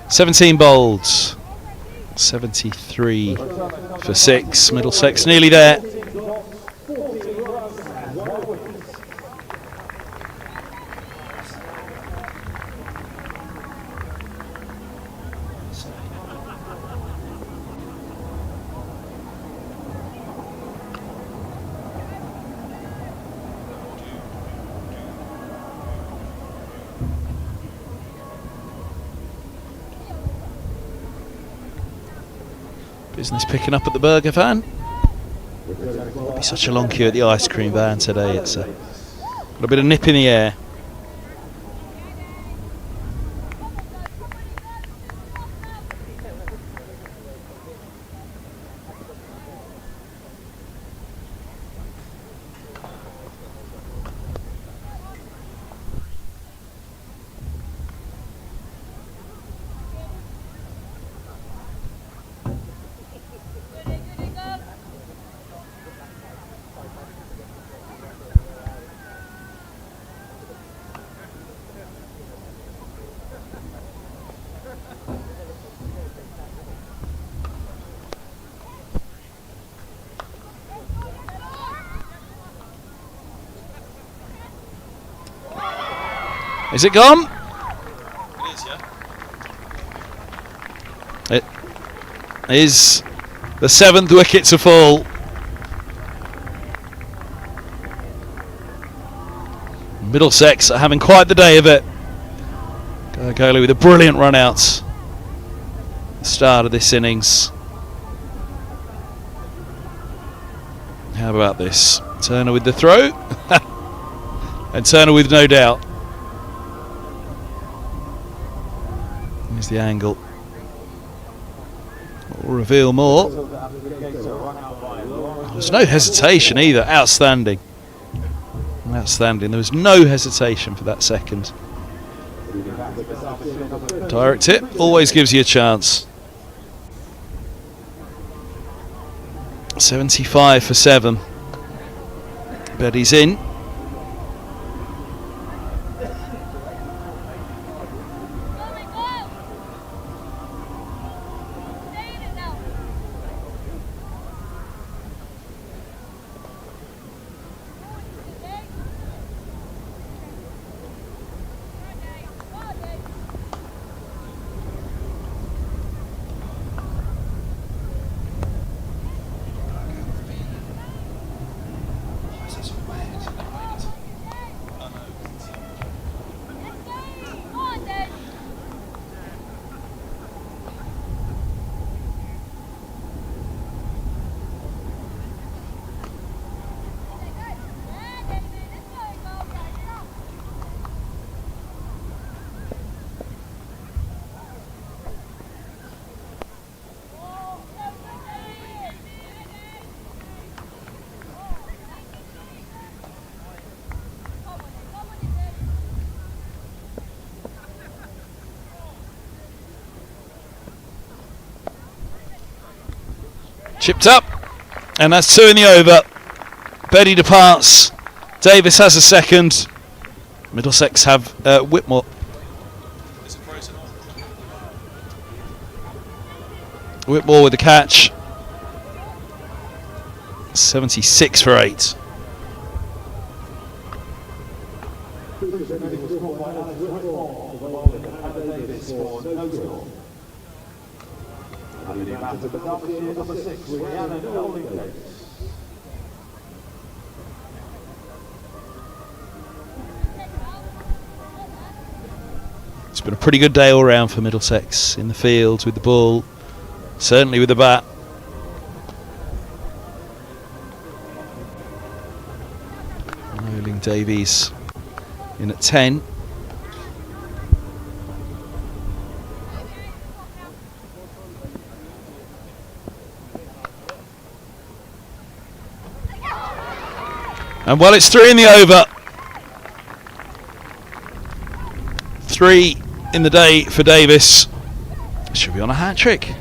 "17 bowled, 73 for 6. Middlesex nearly there. Business picking up at the burger van. Be such a long queue at the ice cream van today. It's got a bit of nip in the air. Is it gone? It is, yeah. It is the 7th wicket to fall. Middlesex are having quite the day of it. Gargoli with a brilliant run out. The start of this innings. How about this? Turner with the throw. And Turner with no doubt. Here's the angle. We'll reveal more. There's no hesitation either. Outstanding. Outstanding. There was no hesitation for that second. Direct hit always gives you a chance. 75 for 7. Betty's in. Chipped up, and that's 2 in the over. Betty departs. Davis has a second. Middlesex have Whitmore. Whitmore with the catch. 76 for 8. It's been a pretty good day all round for Middlesex in the field with the ball, certainly with the bat. Rolling Davies in at 10. And well, it's 3 in the over. 3 in the day for Davis. Should be on a hat-trick.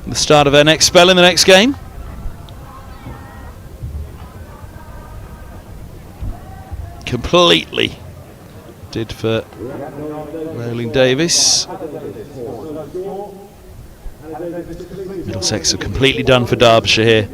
The start of their next spell in the next game. Completely did for Rolling Davis. Middlesex are completely done for Derbyshire here.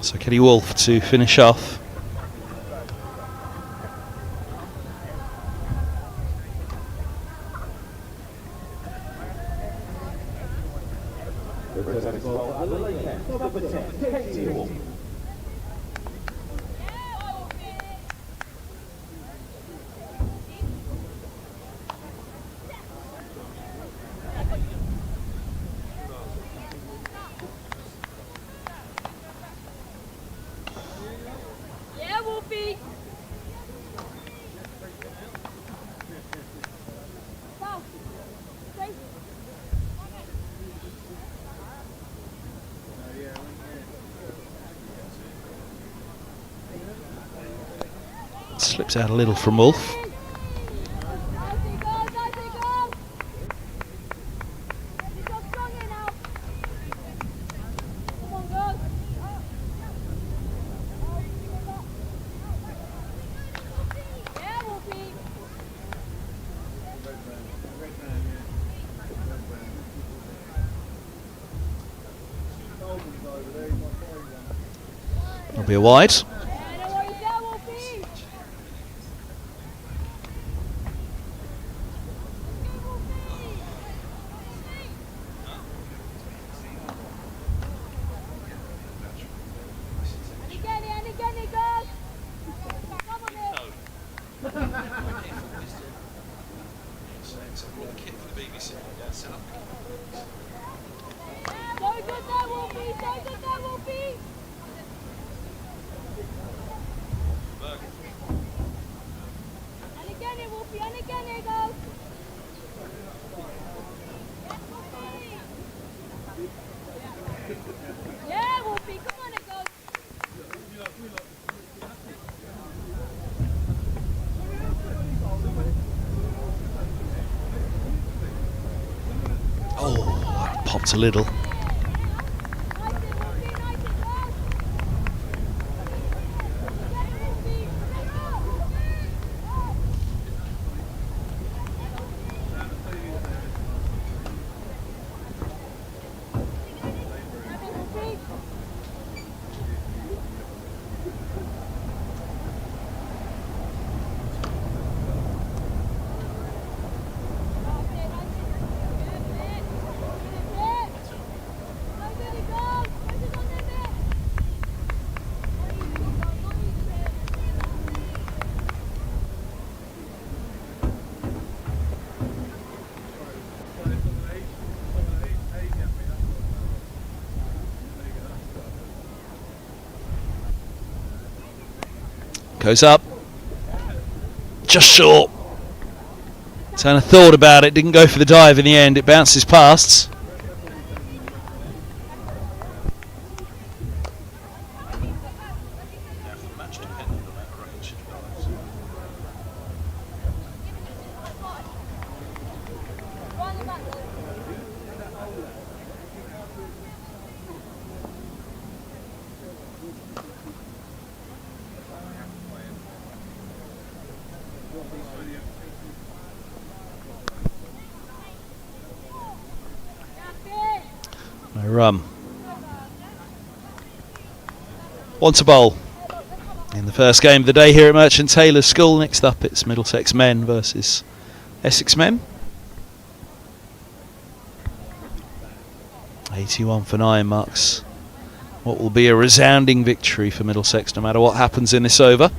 So Kenny Wolf to finish off. Slips out a little from Wolf. Be a wide. Oh, popped a little. Goes up. Just short. Turner thought about it, didn't go for the dive in the end. It bounces past. No run. One to bowl in the first game of the day here at Merchant Taylors School. Next up it's Middlesex men versus Essex men. 81 for 9 marks what will be a resounding victory for Middlesex no matter what happens in this over.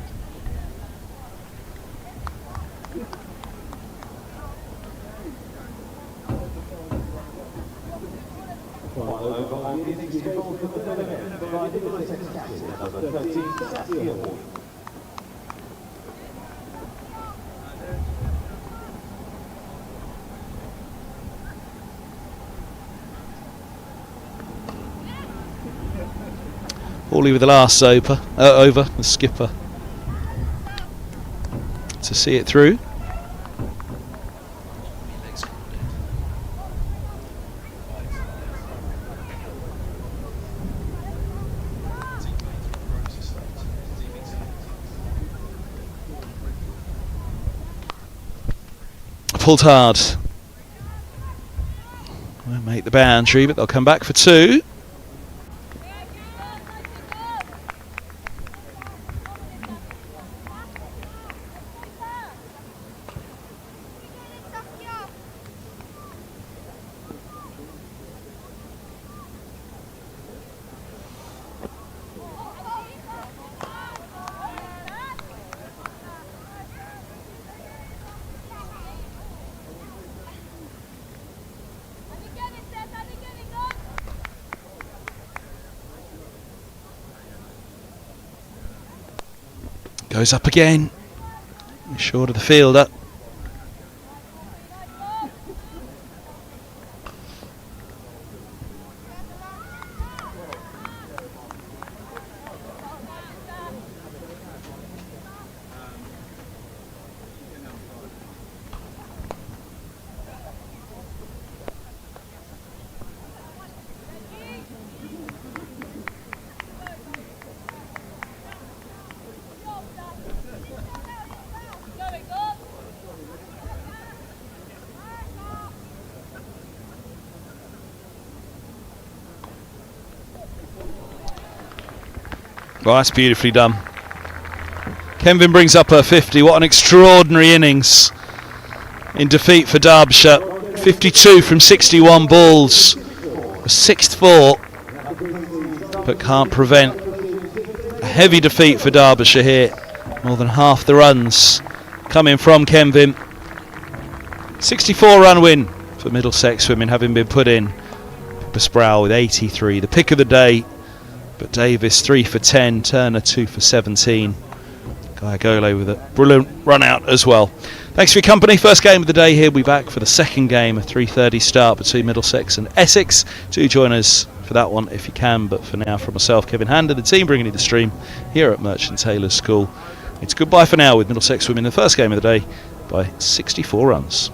Hawley with the last over, the skipper to see it through. Pulled hard. Won't make the boundary, but they'll come back for 2. Goes up again, short of the fielder. Well, that's beautifully done. Kenvin brings up her 50. What an extraordinary innings in defeat for Derbyshire. 52 from 61 balls. A 6th for, but can't prevent a heavy defeat for Derbyshire here. More than half the runs coming from Kenvin. 64 run win for Middlesex women, having been put in. Pippa Sproul with 83, the pick of the day. But Davis 3 for 10, Turner 2 for 17. Gaiagole with a brilliant run out as well. Thanks for your company. First game of the day here. We'll be back for the second game, a 3:30 start between Middlesex and Essex. Do join us for that one if you can. But for now, from myself, Kevin Hand, and the team bringing you the stream here at Merchant Taylors School, it's goodbye for now with Middlesex women in the first game of the day by 64 runs.